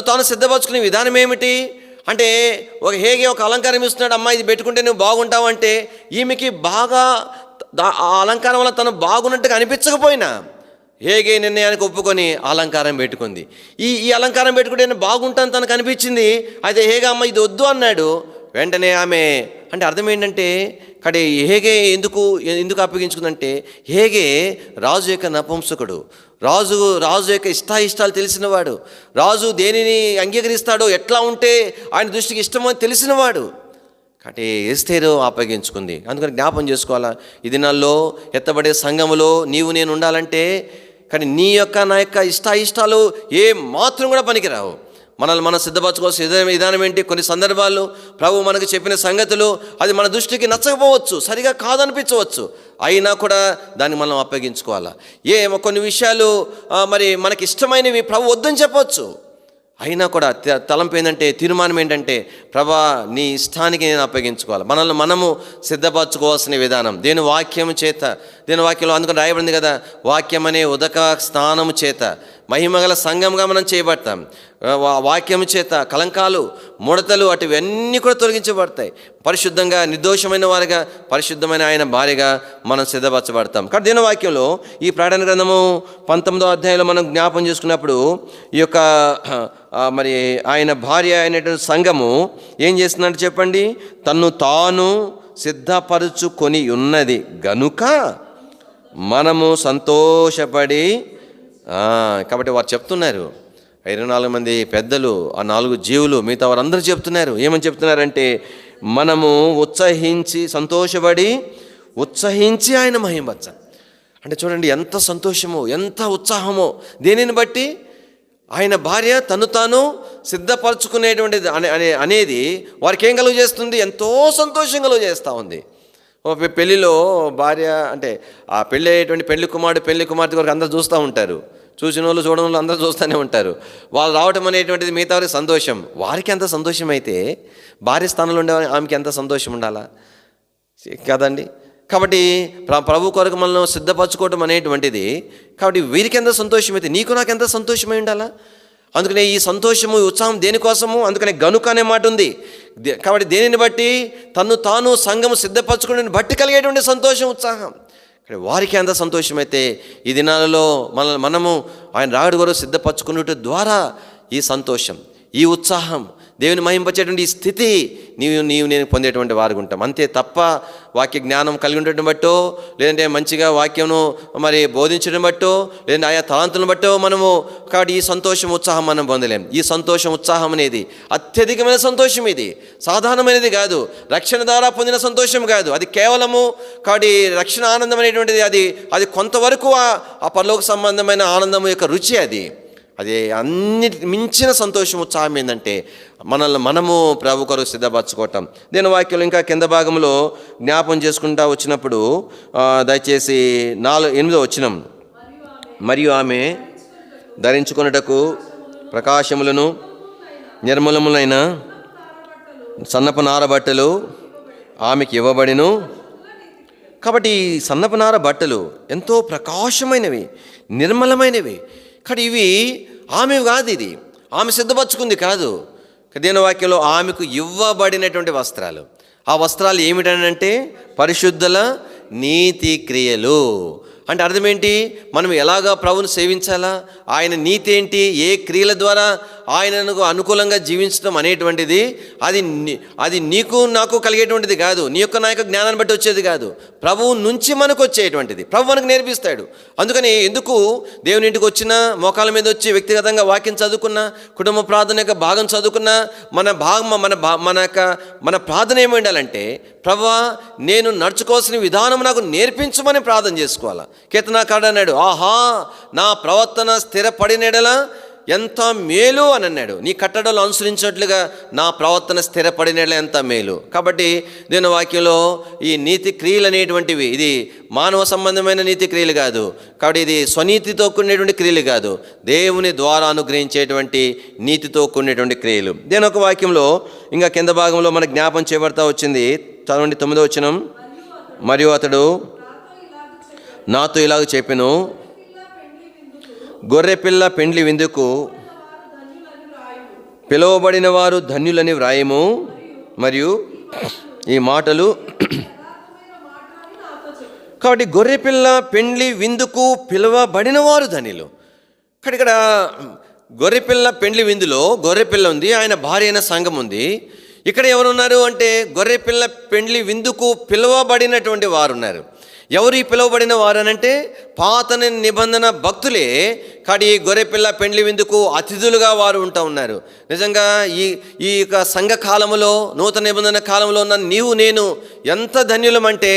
తాను సిద్ధపరచుకునే విధానం ఏమిటి అంటే, హేగే ఒక అలంకారం ఇస్తున్నాడు, అమ్మాయి ఇది పెట్టుకుంటే నువ్వు బాగుంటావు అంటే, ఈమెకి బాగా ఆ అలంకారం వల్ల తను బాగున్నట్టుగా అనిపించకపోయినా హేగే నిర్ణయానికి ఒప్పుకొని అలంకారం పెట్టుకుంది. ఈ అలంకారం పెట్టుకుంటే నేను బాగుంటాను తనకు అనిపించింది. అయితే హేగే అమ్మ ఇది వద్దు అన్నాడు. వెంటనే ఆమె, అంటే అర్థం ఏంటంటే, కానీ హేగే ఎందుకు అప్పగించుకుందంటే, హేగే రాజు యొక్క నపుంసకుడు, రాజు యొక్క ఇష్టాయిష్టాలు తెలిసినవాడు, రాజు దేనిని అంగీకరిస్తాడో, ఎట్లా ఉంటే ఆయన దృష్టికి ఇష్టమో తెలిసినవాడు. కాబట్టి ఎస్తేరు అప్పగించుకుంది. అందుకని జ్ఞాపం చేసుకోవాలా, ఈ దినాల్లో ఎత్తబడే సంఘములో నీవు నేను ఉండాలంటే, కానీ నీ యొక్క నా యొక్క ఇష్టాయిష్టాలు ఏ మాత్రం కూడా పనికిరావు. మనల్ని మనం సిద్ధపరచుకోవాల్సిన విధానం ఏంటి? కొన్ని సందర్భాల్లో ప్రభు మనకు చెప్పిన సంగతులు అది మన దృష్టికి నచ్చకపోవచ్చు, సరిగా కాదనిపించవచ్చు, అయినా కూడా దాన్ని మనం అప్పగించుకోవాలా. కొన్ని విషయాలు మరి మనకి ఇష్టమైనవి ప్రభు వద్దని చెప్పవచ్చు, అయినా కూడా తలంపు ఏంటంటే, తీర్మానం ఏంటంటే, ప్రభా నీ ఇష్టానికి నేను అప్పగించుకోవాలి. మనల్ని మనము సిద్ధపరచుకోవాల్సిన విధానం దేని వాక్యము చేత, దేని వాక్యంలో అందుకని రాయబడింది కదా, వాక్యం అనే ఉదక స్నానము చేత మహిమగల సంఘంగా మనం చేయబడతాం. వాక్యం చేత కలంకాలు, ముడతలు అటువన్నీ కూడా తొలగించబడతాయి. పరిశుద్ధంగా నిర్దోషమైన వారిగా, పరిశుద్ధమైన ఆయన భార్యగా మనం సిద్ధపరచబడతాం. కాబట్టి దీని వాక్యంలో ఈ ప్రకటన గ్రంథము 19వ అధ్యాయంలో మనం జ్ఞాపం చేసుకున్నప్పుడు ఈ యొక్క మరి ఆయన భార్య అయినటువంటి సంఘము ఏం చేస్తుందంటే చెప్పండి, తన్ను తాను సిద్ధపరచుకొని ఉన్నది గనుక మనము సంతోషపడి. కాబట్టి వారు చెప్తున్నారు, 24 మంది పెద్దలు, ఆ 4 జీవులు, మిగతా వారందరూ చెప్తున్నారు. ఏమని చెప్తున్నారంటే, మనము ఉత్సహించి ఆయన మహిమపరచాలి. అంటే చూడండి ఎంత సంతోషమో, ఎంత ఉత్సాహమో. దేనిని బట్టి? ఆయన భార్య తను తాను సిద్ధపరచుకునేటువంటిది అనేది వారికి ఏం కలుగు చేస్తుంది? ఎంతో సంతోషం కలుగు చేస్తూ ఉంది. పెళ్ళిలో భార్య అంటే ఆ పెళ్ళి అయ్యేటువంటి పెళ్లి కుమార్తె వరకు అందరూ చూస్తూ ఉంటారు. చూసిన వాళ్ళు చూడని వాళ్ళు అందరూ చూస్తూనే ఉంటారు. వాళ్ళు రావటం అనేటువంటిది మిగతా వారికి సంతోషం. వారికి ఎంత సంతోషం అయితే భార్య స్థానంలో ఉండే ఆమెకి ఎంత సంతోషం ఉండాలా కదండి. కాబట్టి ప్రభు కొరకు మనల్ని సిద్ధపరచుకోవటం అనేటువంటిది, కాబట్టి వీరికి ఎంత సంతోషం అయితే నీకు నాకు ఎంత సంతోషమై ఉండాలా. అందుకనే ఈ సంతోషము, ఈ ఉత్సాహం దేనికోసము? అందుకనే గనుక అనే మాట ఉంది. కాబట్టి దేనిని బట్టి? తను తాను సంఘము సిద్ధపరచుకునే బట్టి కలిగేటువంటి సంతోషం, ఉత్సాహం. వారికి ఎంత సంతోషమైతే ఈ దినాలలో మనము ఆయన రాకడ కొరకు సిద్ధపరచుకున్నట్టు ద్వారా ఈ సంతోషం, ఈ ఉత్సాహం, దేవుని మహింపచేటువంటి ఈ స్థితి నేను పొందేటువంటి వారికి ఉంటాం. అంతే తప్ప వాక్య జ్ఞానం కలిగి ఉండటం బట్టో, లేదంటే మంచిగా వాక్యమును మరి బోధించడం బట్టో, లేదంటే ఆయా తలాంతులను బట్టో మనము కాబట్టి ఈ సంతోషం, ఉత్సాహం మనం పొందలేం. ఈ సంతోషం, ఉత్సాహం అనేది అత్యధికమైన సంతోషం. ఇది సాధారణమైనది కాదు. రక్షణ ద్వారా పొందిన సంతోషం కాదు. అది కేవలము కాబట్టి రక్షణ ఆనందం అనేటువంటిది అది కొంతవరకు ఆ పరలోక సంబంధమైన ఆనందం యొక్క రుచి. అది అన్నిటి మించిన సంతోషం, ఉత్సాహం ఏంటంటే మనము ప్రభు కొరకు సిద్ధపరచుకోవటం. దీని వాక్యంలో ఇంకా కింద భాగంలో జ్ఞాపం చేసుకుంటా వచ్చినప్పుడు దయచేసి 8వ వచనం, మరియు ఆమె ధరించుకొనుటకు ప్రకాశములను నిర్మలములైన సన్నపు నార బట్టలు ఆమెకి ఇవ్వబడిను. కాబట్టి సన్నపు నార బట్టలు ఎంతో ప్రకాశమైనవి, నిర్మలమైనవి. కానీ ఇవి ఆమె కాదు, ఇది ఆమె సిద్ధపరచుకుంది కాదు. దేని వాక్యంలో ఆమెకు ఇవ్వబడినటువంటి వస్త్రాలు. ఆ వస్త్రాలు ఏమిటనంటే పరిశుద్ధుల నీతి క్రియలు. అంటే అర్థం ఏంటి? మనం ఎలాగా ప్రభువును సేవించాలా, ఆయన నీతి ఏంటి, ఏ క్రియల ద్వారా ఆయనకు అనుకూలంగా జీవించడం అనేటువంటిది అది నీకు నాకు కలిగేటువంటిది కాదు. నీ యొక్క నా యొక్క జ్ఞానాన్ని బట్టి వచ్చేది కాదు. ప్రభువు నుంచి మనకు వచ్చేటువంటిది. ప్రభు మనకు నేర్పిస్తాడు. అందుకని ఎందుకు దేవుని ఇంటికి వచ్చినా, మోకాల మీద వచ్చి వ్యక్తిగతంగా వాక్యం చదువుకున్నా, కుటుంబ ప్రార్థన యొక్క భాగం చదువుకున్నా, మన ప్రార్థన ఏమి ఉండాలంటే, ప్రభువా నేను నడుచుకోవాల్సిన విధానం నాకు నేర్పించమని ప్రార్థన చేసుకోవాలా. కీర్తనాకారుడు అన్నాడు, ఆహా నా ప్రవర్తన స్థిరపడినడలా ఎంత మేలు అని అన్నాడు. నీ కట్టడలు అనుసరించినట్లుగా నా ప్రవర్తన స్థిరపడినట్ల ఎంత మేలు. కాబట్టి దీని వాక్యంలో ఈ నీతి క్రియలు అనేటువంటివి ఇది మానవ సంబంధమైన నీతి క్రియలు కాదు. కాబట్టి ఇది స్వనీతితో కూడినటువంటి క్రియలు కాదు, దేవుని ద్వారా అనుగ్రహించేటువంటి నీతితో కూడినటువంటి క్రియలు. దీని ఒక వాక్యంలో ఇంకా కింద భాగంలో మనకు జ్ఞాపం చేయబడతా వచ్చింది. చదవండి 9వ వచనం, మరియు అతడు నాతో ఇలాగ చెప్పెను, గొర్రెపిల్ల పెండ్లి విందుకు పిలువబడిన వారు ధన్యులని వ్రాయము. మరియు ఈ మాటలు కాబట్టి గొర్రెపిల్ల పెండ్లి విందుకు పిలువబడిన వారు ధన్యులు. ఇక్కడ గొర్రెపిల్ల పెండ్లి విందులో గొర్రెపిల్ల ఉంది, ఆయన భార్య అయిన సంఘం ఉంది. ఇక్కడ ఎవరున్నారు అంటే గొర్రెపిల్ల పెండ్లి విందుకు పిలువబడినటువంటి వారు ఉన్నారు. ఎవరు ఈ పిలువబడిన వారు అనంటే పాత నిబంధన భక్తులే. కానీ ఈ గొర్రెపిల్ల పెండ్లి విందుకు అతిథులుగా వారు ఉంటూ ఉన్నారు. నిజంగా ఈ యొక్క సంఘ కాలంలో, నూతన నిబంధన కాలంలో ఉన్న నీవు నేను ఎంత ధన్యులమంటే,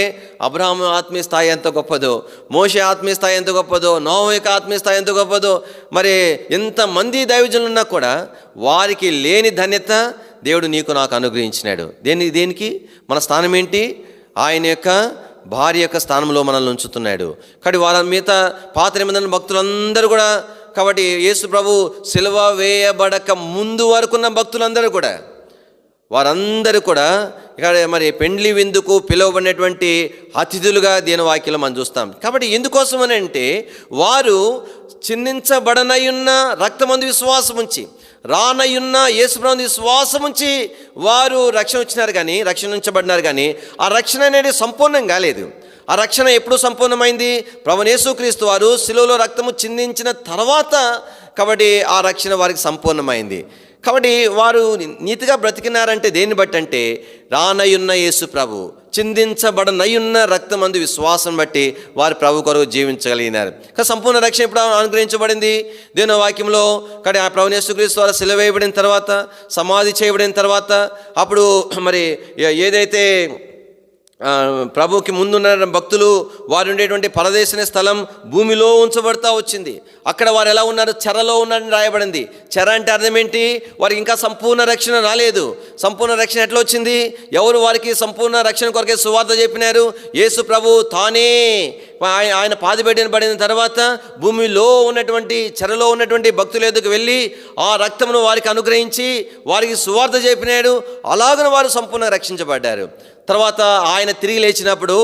అబ్రహాము ఆత్మీయ స్థాయి ఎంత గొప్పదో, మోషే ఆత్మీయ స్థాయి ఎంత గొప్పదో, నోవహు యొక్క ఆత్మీయ స్థాయి ఎంత గొప్పదో, మరి ఎంతమంది దైవజనులు ఉన్నా కూడా వారికి లేని ధన్యత దేవుడు నీకు నాకు అనుగ్రహించినాడు. దేనికి మన స్థానం ఏంటి? ఆయన యొక్క భార్య యొక్క స్థానంలో మనల్ని ఉంచుతున్నాడు. కాబట్టి వాళ్ళ మిగతా పాత నిబంధన భక్తులందరూ కూడా, కాబట్టి యేసు ప్రభు సిలువ వేయబడక ముందు వరకున్న భక్తులందరూ కూడా వారందరూ కూడా ఇక్కడ మరి పెండ్లి విందుకు పిలువబడినటువంటి అతిథులుగా దీని వాక్యంలో మనం చూస్తాం. కాబట్టి ఎందుకోసమని అంటే వారు చిందించబడనయున్న రక్తమందు విశ్వాసం ఉంచి, రానయున్న యేసుప్రభుని విశ్వాసం ఉంచి వారు రక్షణ ఉంచబడినారు. కానీ ఆ రక్షణ అనేది సంపూర్ణం కాలేదు. ఆ రక్షణ ఎప్పుడు సంపూర్ణమైంది? ప్రభువైన యేసుక్రీస్తు వారు శిలువలో రక్తము చిందించిన తర్వాత కాబట్టి ఆ రక్షణ వారికి సంపూర్ణమైంది. కాబట్టి వారు నీతిగా బ్రతికినారంటే దేన్ని బట్టి అంటే రానయున్న యేసు ప్రభు చిందించబడనయున్న రక్తమందు విశ్వాసం బట్టి వారు ప్రభు కొరకు జీవించగలిగినారు. కానీ సంపూర్ణ రక్షణ ఇప్పుడు అనుగ్రహించబడింది దేవుని వాక్యంలో. కానీ ఆ ప్రభువైన యేసుక్రీస్తు వారు సిలువ వేయబడిన తర్వాత, సమాధి చేయబడిన తర్వాత, అప్పుడు మరి ఏదైతే ప్రభువుకి ముందున్న భక్తులు వారు ఉండేటువంటి పరదేశన స్థలం భూమిలో ఉంచబడతా వచ్చింది. అక్కడ వారు ఎలా ఉన్నారు? చెరలో ఉన్నారని రాయబడింది. చెర అంటే అర్థం ఏంటి? వారికి ఇంకా సంపూర్ణ రక్షణ రాలేదు. సంపూర్ణ రక్షణ ఎట్లా వచ్చింది? ఎవరు వారికి సంపూర్ణ రక్షణ కొరకే సువార్త చెప్పినారు? యేసు ప్రభు తానే ఆయన పాదబెట్టబడిన తర్వాత భూమిలో ఉన్నటువంటి చెరలో ఉన్నటువంటి భక్తుల ఎదుకు వెళ్ళి ఆ రక్తమును వారికి అనుగ్రహించి వారికి సువార్త చెప్పినాడు. అలాగని వారు సంపూర్ణ రక్షించబడ్డారు. తర్వాత ఆయన తిరిగి లేచినప్పుడు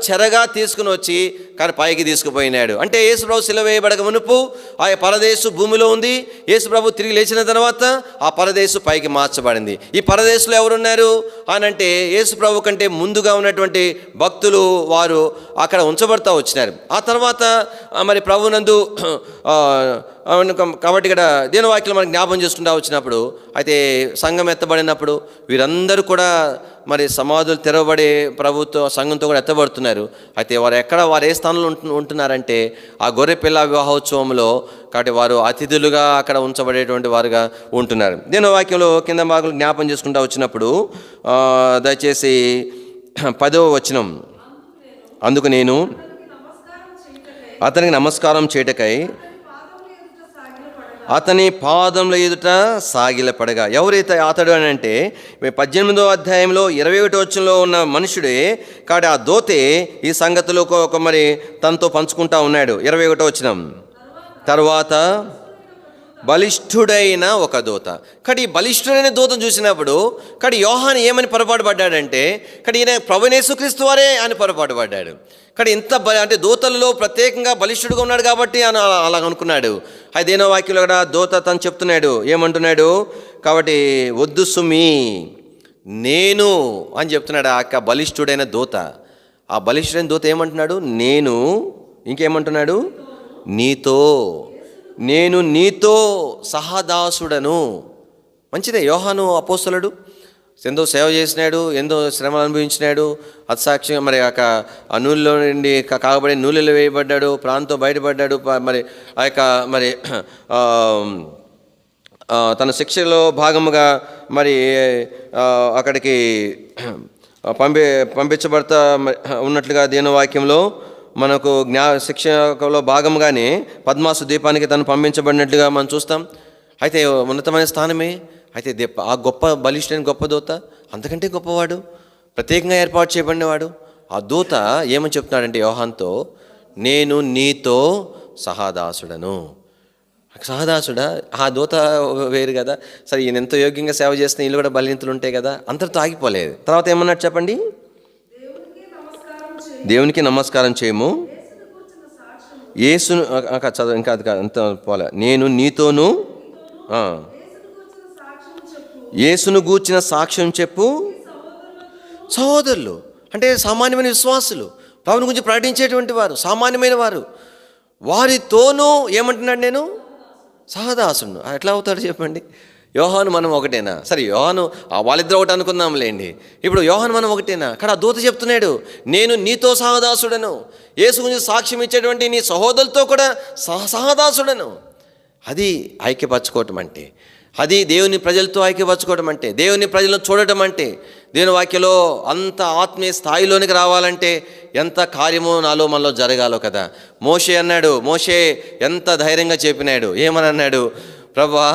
చెరగా తీసుకుని వచ్చి కానీ పైకి తీసుకుపోయినాడు. అంటే యేసుప్రభు సిలువ వేయబడక మునుపు ఆ పరదేశు భూమిలో ఉంది. యేసుప్రభు తిరిగి లేచిన తర్వాత ఆ పరదేశు పైకి మార్చబడింది. ఈ పరదేశంలో ఎవరున్నారు అని అంటే యేసుప్రభు కంటే ముందుగా ఉన్నటువంటి భక్తులు వారు అక్కడ ఉంచబడతా వచ్చినారు. ఆ తర్వాత మరి ప్రభునందు కాబట్టి ఇక్కడ దేవుని వాక్యం మనకు జ్ఞాపం చేసుకుంటూ వచ్చినప్పుడు అయితే సంఘం ఎత్తబడినప్పుడు వీరందరూ కూడా మరి సమాధులు తెరవబడి ప్రభుత్వ సంఘంతో కూడా ఎత్తబడుతున్నారు. అయితే వారు ఏ స్థానంలో ఉంటున్నారంటే ఆ గొర్రెపిల్ల వివాహోత్సవంలో. కాబట్టి వారు అతిథులుగా అక్కడ ఉంచబడేటువంటి వారుగా ఉంటున్నారు. దేవుని వాక్యంలో కింద భాగంలో జ్ఞాపం చేసుకుంటూ వచ్చినప్పుడు దయచేసి 10వ వచనం, అందుకు నేను అతనికి నమస్కారం చేయటకై అతని పాదముల ఎదుట సాగిలపడగా. ఎవరైతే అతడు అని అంటే 18వ అధ్యాయంలో 21వ వచనంలో ఉన్న మనుషుడే. కాబట్టి ఆ దోతే ఈ సంగతులు మరి తనతో పంచుకుంటా ఉన్నాడు. 21వ వచనం, తర్వాత బలిష్ఠుడైన ఒక దూత. కానీ బలిష్ఠుడైన దూతను చూసినప్పుడు కానీ యోహాను ఏమని పొరపాటు పడ్డాడంటే కానీ ఈయన ప్రభువైన యేసుక్రీస్తు వారే అని పొరపాటు పడ్డాడు. కానీ ఇంత అంటే దూతలలో ప్రత్యేకంగా బలిష్ఠుడుగా ఉన్నాడు కాబట్టి అని అలా అనుకున్నాడు. అదేనో వాక్యంలో కూడా దూత తను చెప్తున్నాడు, ఏమంటున్నాడు? కాబట్టి వద్దు సుమి నేను అని చెప్తున్నాడు ఆ బలిష్ఠుడైన దూత. ఆ బలిష్ఠుడైన దూత ఏమంటున్నాడు? నేను, ఇంకేమంటున్నాడు? నేను నీతో సహదాసుడను. మంచిదే. యోహాను అపోస్తలుడు ఎంతో సేవ చేసినాడు, ఎంతో శ్రమలు అనుభవించినాడు. అత్సాక్ష్యంగా మరి ఆ నూనెలో నుండి కాగబడి నూనెలో వేయబడ్డాడు, ప్రాంతం బయటపడ్డాడు. మరి ఆ యొక్క మరి తన శిక్షలో భాగముగా మరి అక్కడికి పంపించబడతా ఉన్నట్లుగా దేవుని వాక్యంలో మనకు శిక్షలో భాగంగానే పద్మాసు ద్వీపానికి తను పంపించబడినట్లుగా మనం చూస్తాం. అయితే ఉన్నతమైన స్థానమే. అయితే ఆ గొప్ప బలిష్ఠుడైన గొప్ప దూత, అంతకంటే గొప్పవాడు, ప్రత్యేకంగా ఏర్పాటు చేయబడినవాడు. ఆ దూత ఏమని చెప్తున్నాడంటే యోహాన్తో, నేను నీతో సహదాసుడను. సహదాసుడా? ఆ దూత వేరు కదా. సరే, ఈయన ఎంతో యోగ్యంగా సేవ చేస్తే వీళ్ళు కూడా బలింతులు ఉంటాయి కదా. అంతటితో ఆగిపోలేదు. తర్వాత ఏమన్నట్టు చెప్పండి? దేవునికి నమస్కారం చేయము. యేసును చదువు, ఇంకా అది అంత పోలే. నేను నీతోను యేసును గూర్చిన సాక్ష్యం చెప్పు. సహోదరులు అంటే సామాన్యమైన విశ్వాసులు, ప్రభువుని గురించి ప్రకటించేటువంటి వారు, సామాన్యమైన వారు, వారితోనూ ఏమంటున్నాడు? నేను సహదాసును. ఎట్లా అవుతాడు చెప్పండి? యోహాను మనం ఒకటేనా? సరే, యోహాను వాళ్ళిద్దరు ఒకటి అనుకుందాంలేండి. ఇప్పుడు యోహాను మనం ఒకటేనా? కానీ ఆ దూత చెప్తున్నాడు, నేను నీతో సహదాసుడను. యేసు గురించి సాక్ష్యం ఇచ్చేటువంటి నీ సహోదరులతో కూడా సహదాసుడను. అది ఐక్యపరచుకోవటం అంటే, అది దేవుని ప్రజలతో ఐక్యపరచుకోవటం అంటే, దేవుని ప్రజలను చూడటం అంటే. దేవుని వాక్యలో అంత ఆత్మీయ స్థాయిలోనికి రావాలంటే ఎంత కార్యమో నాలో మనలో జరగాలో కదా. మోషే అన్నాడు, మోషే ఎంత ధైర్యంగా చెప్పినాడు. ఏమని అన్నాడు? ప్రభువా,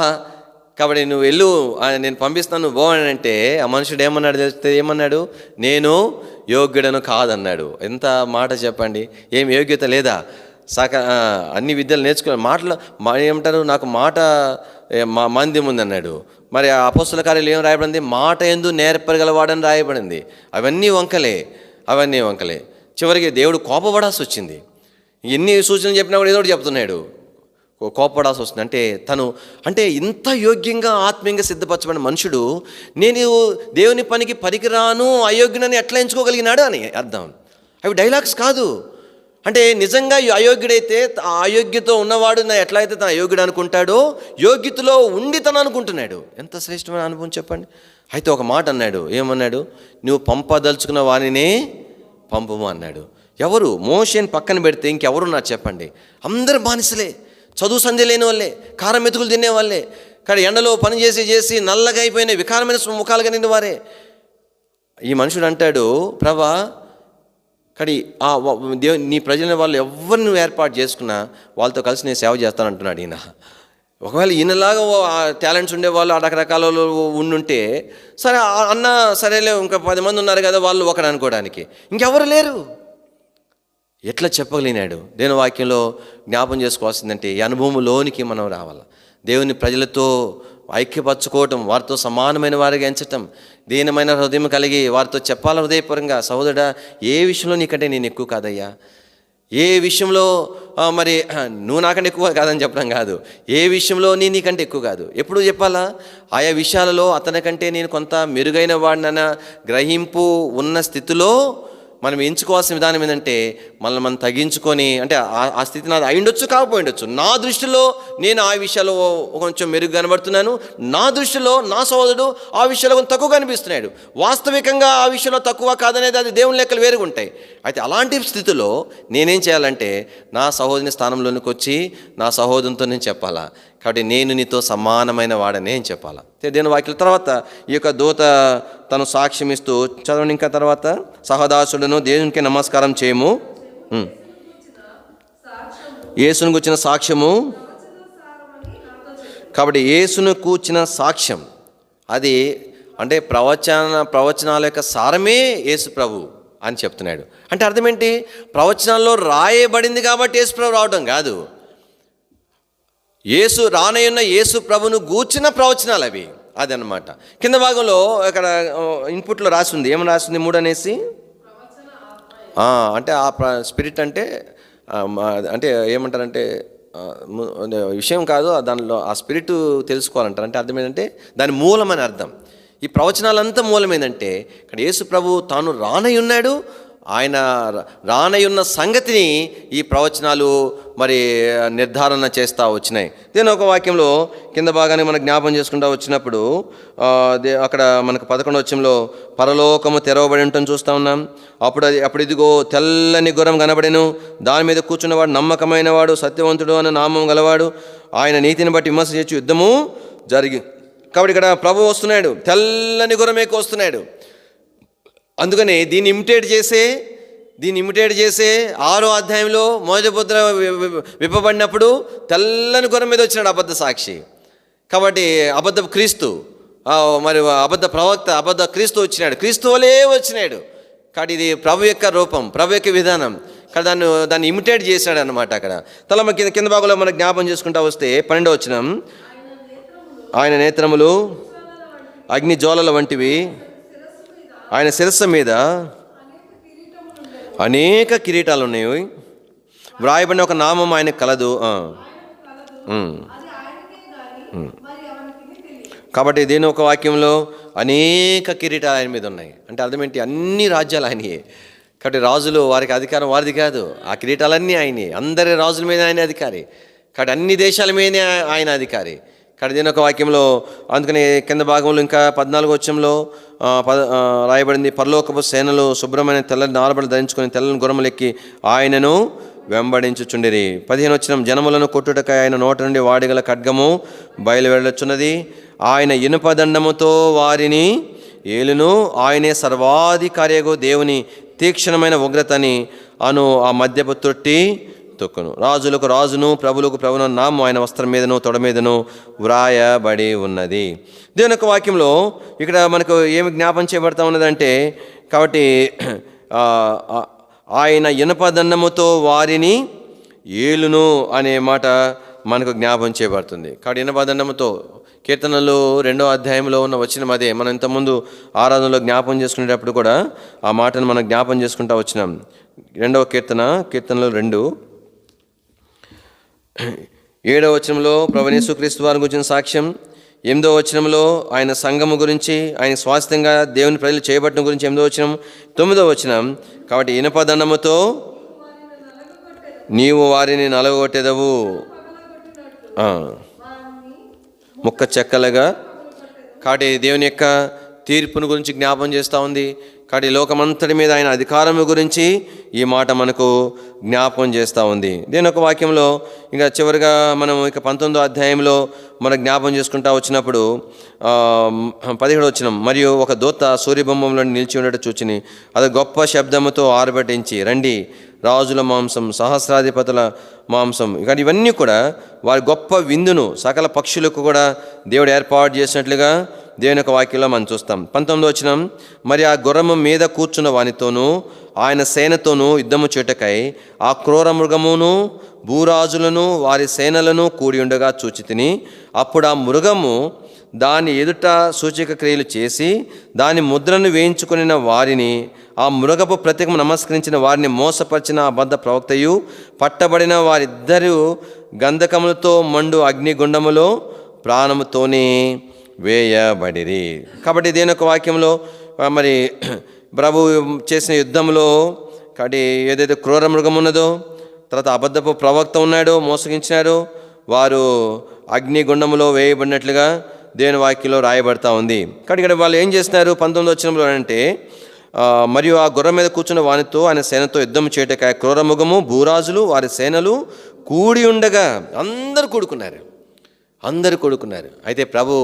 కాబట్టి నువ్వు వెళ్ళు, నేను పంపిస్తాను, నువ్వు పోవానంటే ఆ మనుషుడు ఏమన్నాడు తెలిస్తే? ఏమన్నాడు? నేను యోగ్యుడను కాదన్నాడు. ఎంత మాట చెప్పండి. ఏం యోగ్యత లేదా? అన్ని విద్యలు నేర్చుకున్నాడు. మాటలు ఏమంటారు? నాకు మాట మాంద్యం ఉందన్నాడు. మరి ఆ అపోస్తల కార్యాలు ఏం రాయబడింది? మాట యందు నేర్పగలవాడని రాయబడింది. అవన్నీ వంకలే. చివరికి దేవుడు కోపపడాల్సి వచ్చింది. ఎన్ని సూచనలు చెప్పినా కూడా ఏదో ఒకటి చెప్తున్నాడు, కోపపడాల్సి వస్తుంది. అంటే ఇంత యోగ్యంగా ఆత్మీయంగా సిద్ధపరచబడిన మనుషుడు నేను దేవుని పనికి పనికిరాను, అయోగ్యునని ఎట్లా ఎంచుకోగలిగినాడు అని అర్థం. అవి డైలాగ్స్ కాదు. అంటే నిజంగా అయోగ్యుడైతే, ఆ అయోగ్యతో ఉన్నవాడు ఎట్లయితే తన అయోగ్యుడు అనుకుంటాడో, యోగ్యతలో ఉండి తను అనుకుంటున్నాడు. ఎంత శ్రేష్టమైన అనుభవం చెప్పండి. అయితే ఒక మాట అన్నాడు. ఏమన్నాడు? నువ్వు పంపదలుచుకున్న వానినే పంపము అన్నాడు. ఎవరు? మోషేని పక్కన పెడితే ఇంకెవరున్నారు చెప్పండి? అందరు బానిసలే, చదువు సంధ్య లేని వాళ్ళే, కారం మెతుకులు తినేవాళ్ళే, కానీ ఎండలో పని చేసి నల్లగా అయిపోయిన వికారమైన ముఖాలు కలిగిన వారే. ఈ మనుషుడు అంటాడు, ప్రభా, కానీ నీ ప్రజల వాళ్ళు ఎవరిని నువ్వు ఏర్పాటు చేసుకున్నా వాళ్ళతో కలిసి నేను సేవ చేస్తానంటున్నాడు ఈయన. ఒకవేళ ఈయనలాగా టాలెంట్స్ ఉండేవాళ్ళు ఆ రకరకాల ఉండుంటే సరే అన్న, సరేలే ఇంకా 10 మంది ఉన్నారు కదా వాళ్ళు ఒకడు అనుకోవడానికి, ఇంకెవరు లేరు. ఎట్లా చెప్పగలిగినాడు? దేవుని వాక్యంలో జ్ఞాపం చేసుకోవాల్సిందంటే ఈ అనుభవంలోనికి మనం రావాలి. దేవుని ప్రజలతో ఐక్యపరచుకోవటం, వారితో సమానమైన వారిగా ఎంచటం, దీనమైన హృదయం కలిగి వారితో చెప్పాలి హృదయపూర్వకంగా, సహోదరుడా, ఏ విషయంలో నీకంటే నేను ఎక్కువ కాదయ్యా, ఏ విషయంలో మరి నువ్వు నాకంటే ఎక్కువ కాదని చెప్పడం కాదు, ఏ విషయంలో నీకంటే ఎక్కువ కాదు. ఎప్పుడు చెప్పాలా? ఆయా విషయాలలో అతనికంటే నేను కొంత మెరుగైన వాడినన్న గ్రహింపు ఉన్న స్థితిలో మనం ఎంచుకోవాల్సిన విధానం ఏంటంటే మనల్ని మనం తగ్గించుకొని, అంటే ఆ స్థితి నాది అయిండొచ్చు, కాకపోయిండొచ్చు. నా దృష్టిలో నేను ఆ విషయాల్లో కొంచెం మెరుగు కనబడుతున్నాను, నా దృష్టిలో నా సోదరుడు ఆ విషయంలో కొంచెం తక్కువ కనిపిస్తున్నాడు. వాస్తవికంగా ఆ విషయంలో తక్కువ కాదనేది అది దేవుని లెక్కలు వేరుగా ఉంటాయి. అయితే అలాంటి స్థితిలో నేనేం చేయాలంటే నా సహోదరుని స్థానంలోనికి వచ్చి నా సహోదరునితో నేను చెప్పాలా, కాబట్టి నేను నీతో సమానమైన వాడనే అని చెప్పాలా. దేవుని వాక్యం తర్వాత ఈ యొక్క దూత తను సాక్ష్యం ఇస్తూ చదవండి. ఇంకా తర్వాత, సహదాసుడును దేవునికి నమస్కారం చేయము, యేసును కూర్చిన సాక్ష్యము. కాబట్టి యేసును కూర్చిన సాక్ష్యం అది అంటే ప్రవచనాల యొక్క సారమే యేసు ప్రభు అని చెప్తున్నాడు. అంటే అర్థం ఏంటి? ప్రవచనాల్లో రాయబడింది కాబట్టి యేసు ప్రభు రావడం కాదు, యేసు రానయ్యున్న యేసు ప్రభును గూర్చిన ప్రవచనాలు అవి. అదనమాట. కింద భాగంలో ఇక్కడ ఇన్పుట్లో రాసింది, ఏమని రాసింది? 3 అనేసి. అంటే ఆ స్పిరిట్ అంటే ఏమంటారంటే విషయం కాదు, దానిలో ఆ స్పిరిట్ తెలుసుకోవాలంటారు. అంటే అర్థం ఏంటంటే దాని మూలం అని అర్థం. ఈ ప్రవచనాలంతా మూలం ఏంటంటే ఇక్కడ యేసు ప్రభు తాను రానయ్యున్నాడు, ఆయన రానయ్యున్న సంగతిని ఈ ప్రవచనాలు మరి నిర్ధారణ చేస్తూ వచ్చినాయి. దీని ఒక వాక్యంలో కింద భాగాన్ని మనం జ్ఞాపం చేసుకుంటూ వచ్చినప్పుడు అక్కడ మనకు 11వ వచనంలో పరలోకము తెరవబడి ఉంటుంది చూస్తూ ఉన్నాం. అప్పుడు ఇదిగో తెల్లని గుర్రం కనబడెను, దాని మీద కూర్చున్నవాడు నమ్మకమైన వాడు, సత్యవంతుడు అన్న నామం గలవాడు, ఆయన నీతిని బట్టి విమర్శ చేసి యుద్ధము జరిగి. కాబట్టి ఇక్కడ ప్రభు వస్తున్నాడు, తెల్లని గుర్రం ఎక్కువ వస్తున్నాడు. అందుకని దీన్ని ఇమిటేట్ చేసే 6వ అధ్యాయంలో మోజపుత్ర విప్పబడినప్పుడు తెల్లని గుర్రం మీద వచ్చినాడు అబద్ధ సాక్షి. కాబట్టి అబద్ధ క్రీస్తు, మరి అబద్ధ ప్రవక్త, అబద్ధ క్రీస్తు వచ్చినాడు, క్రీస్తు వలే వచ్చినాడు. కాబట్టి ఇది ప్రభు యొక్క రూపం, ప్రభు యొక్క విధానం. దాన్ని ఇమిటేట్ చేశాడు అనమాట. అక్కడ తల కింద భాగంలో మనం జ్ఞాపం చేసుకుంటా వస్తే 12వ వచనం, ఆయన నేత్రములు అగ్ని జ్వాలల వంటివి, ఆయన శిరస్సు మీద అనేక కిరీటాలు ఉన్నాయి, వ్రాయబడిన ఒక నామం ఆయనకు కలదు. కాబట్టి దీని ఒక వాక్యంలో అనేక కిరీటాలు ఆయన మీద ఉన్నాయి. అంటే అర్థం ఏంటి? అన్ని రాజ్యాలు ఆయనయే. కాబట్టి రాజులు వారికి అధికారం వారిది కాదు, ఆ కిరీటాలన్నీ ఆయనే. అందరి రాజుల మీద ఆయన అధికారి, కాబట్టి అన్ని దేశాల మీదనే ఆయన అధికారి. కాబట్టి దీని ఒక వాక్యంలో అందుకని కింద భాగంలో ఇంకా 14వ వచనంలో రాయబడింది, పరలోకపు సేనలు శుభ్రమైన తెల్లని నారబడి ధరించుకొని తెల్లని గుర్రములెక్కి ఆయనను వెంబడించుచుండిరి. 15వ వచనం, జనములను కొట్టుటకై ఆయన నోట నుండి వాడిగల ఖడ్గము బయలువెళ్ళుచున్నది, ఆయన ఇనుపదండముతో వారిని ఏలును, ఆయనే సర్వాధికారియగు దేవుని తీక్షణమైన ఉగ్రతని అను ఆ మద్యపు తొట్టి తొక్కును. రాజులకు రాజును ప్రభులకు ప్రభును నామం ఆయన వస్త్రం మీదను తొడ మీదను వ్రాయబడి ఉన్నది. దేవుని యొక్క వాక్యంలో ఇక్కడ మనకు ఏమి జ్ఞాపం చేయబడతా ఉన్నదంటే, కాబట్టి ఆయన ఇనపదండముతో వారిని ఏలును అనే మాట మనకు జ్ఞాపం చేయబడుతుంది. కాబట్టి ఇనపదండముతో కీర్తనలు 2వ అధ్యాయంలో ఉన్న వచనం అదే. మనం ఇంతకుముందు ఆరాధనలో జ్ఞాపం చేసుకునేటప్పుడు కూడా ఆ మాటను మనం జ్ఞాపం చేసుకుంటూ వచ్చినాం. 2వ కీర్తనలు 2 7వ వచనంలో ప్రభువైన యేసుక్రీస్తు వారి గురించిన సాక్ష్యం, 8వ వచనంలో ఆయన సంఘము గురించి, ఆయన స్వాస్థ్యంగా దేవుని ప్రజలు చేయబట్టడం గురించి 8వ వచనం, 9వ వచనం. కాబట్టి ఇనపదండముతో నీవు వారిని నలగొట్టెదవు, ముక్క చెక్కలుగా. కాబట్టి దేవుని యొక్క తీర్పును గురించి జ్ఞాపం చేస్తూ ఉంది. కాబట్టి లోకమంతటి మీద ఆయన అధికారము గురించి ఈ మాట మనకు జ్ఞాపకం చేస్తూ ఉంది. దేని ఒక వాక్యంలో ఇంకా చివరిగా మనం ఇక 19వ అధ్యాయంలో మనం జ్ఞాపం చేసుకుంటూ వచ్చినప్పుడు 17వ వచనం, మరియు ఒక దూత సూర్యబొమ్మంలో నిలిచి ఉండటం చూచిని, అది గొప్ప శబ్దముతో ఆర్భటించి, రండి, రాజుల మాంసం, సహస్రాధిపతుల మాంసం. కానీ ఇవన్నీ కూడా వారి గొప్ప విందును సకల పక్షులకు కూడా దేవుడు ఏర్పాటు చేసినట్లుగా దేవుని యొక్క వాక్యంలో మనం చూస్తాం. 19వ వచనం, మరి ఆ గుర్రము మీద కూర్చున్న వానితోనూ ఆయన సేనతోనూ యుద్ధము చేయుటకై ఆ క్రూర మృగమును భూరాజులను వారి సేనలను కూడి ఉండగా చూచితిని. అప్పుడు ఆ మృగము దాని ఎదుట సూచక క్రియలు చేసి దాని ముద్రను వేయించుకుని వారిని, ఆ మృగపు ప్రతిమకు నమస్కరించిన వారిని మోసపరిచిన అబద్ధ ప్రవక్తయు పట్టబడిన వారిద్దరూ గంధకములతో మండు అగ్నిగుండములో ప్రాణముతోనే వేయబడిరి. కాబట్టి దేని యొక్క వాక్యంలో మరి ప్రభు చేసిన యుద్ధంలో కాబట్టి ఏదైతే క్రూర మృగం ఉన్నదో, తర్వాత అబద్ధపు ప్రవక్త ఉన్నాడో, మోసగించినారో, వారు అగ్నిగుండములో వేయబడినట్లుగా దేవుని వాక్యంలో రాయబడతా ఉంది. కాబట్టి ఇక్కడ వాళ్ళు ఏం చేస్తున్నారు 19వ వచనంలో అంటే, మరియు ఆ గుర్రం మీద కూర్చున్న వానితో ఆయన సేనతో యుద్ధం చేయటకాయ క్రూర మృగము భూరాజులు వారి సేనలు కూడి ఉండగా అందరూ కూడుకున్నారు. అయితే ప్రభు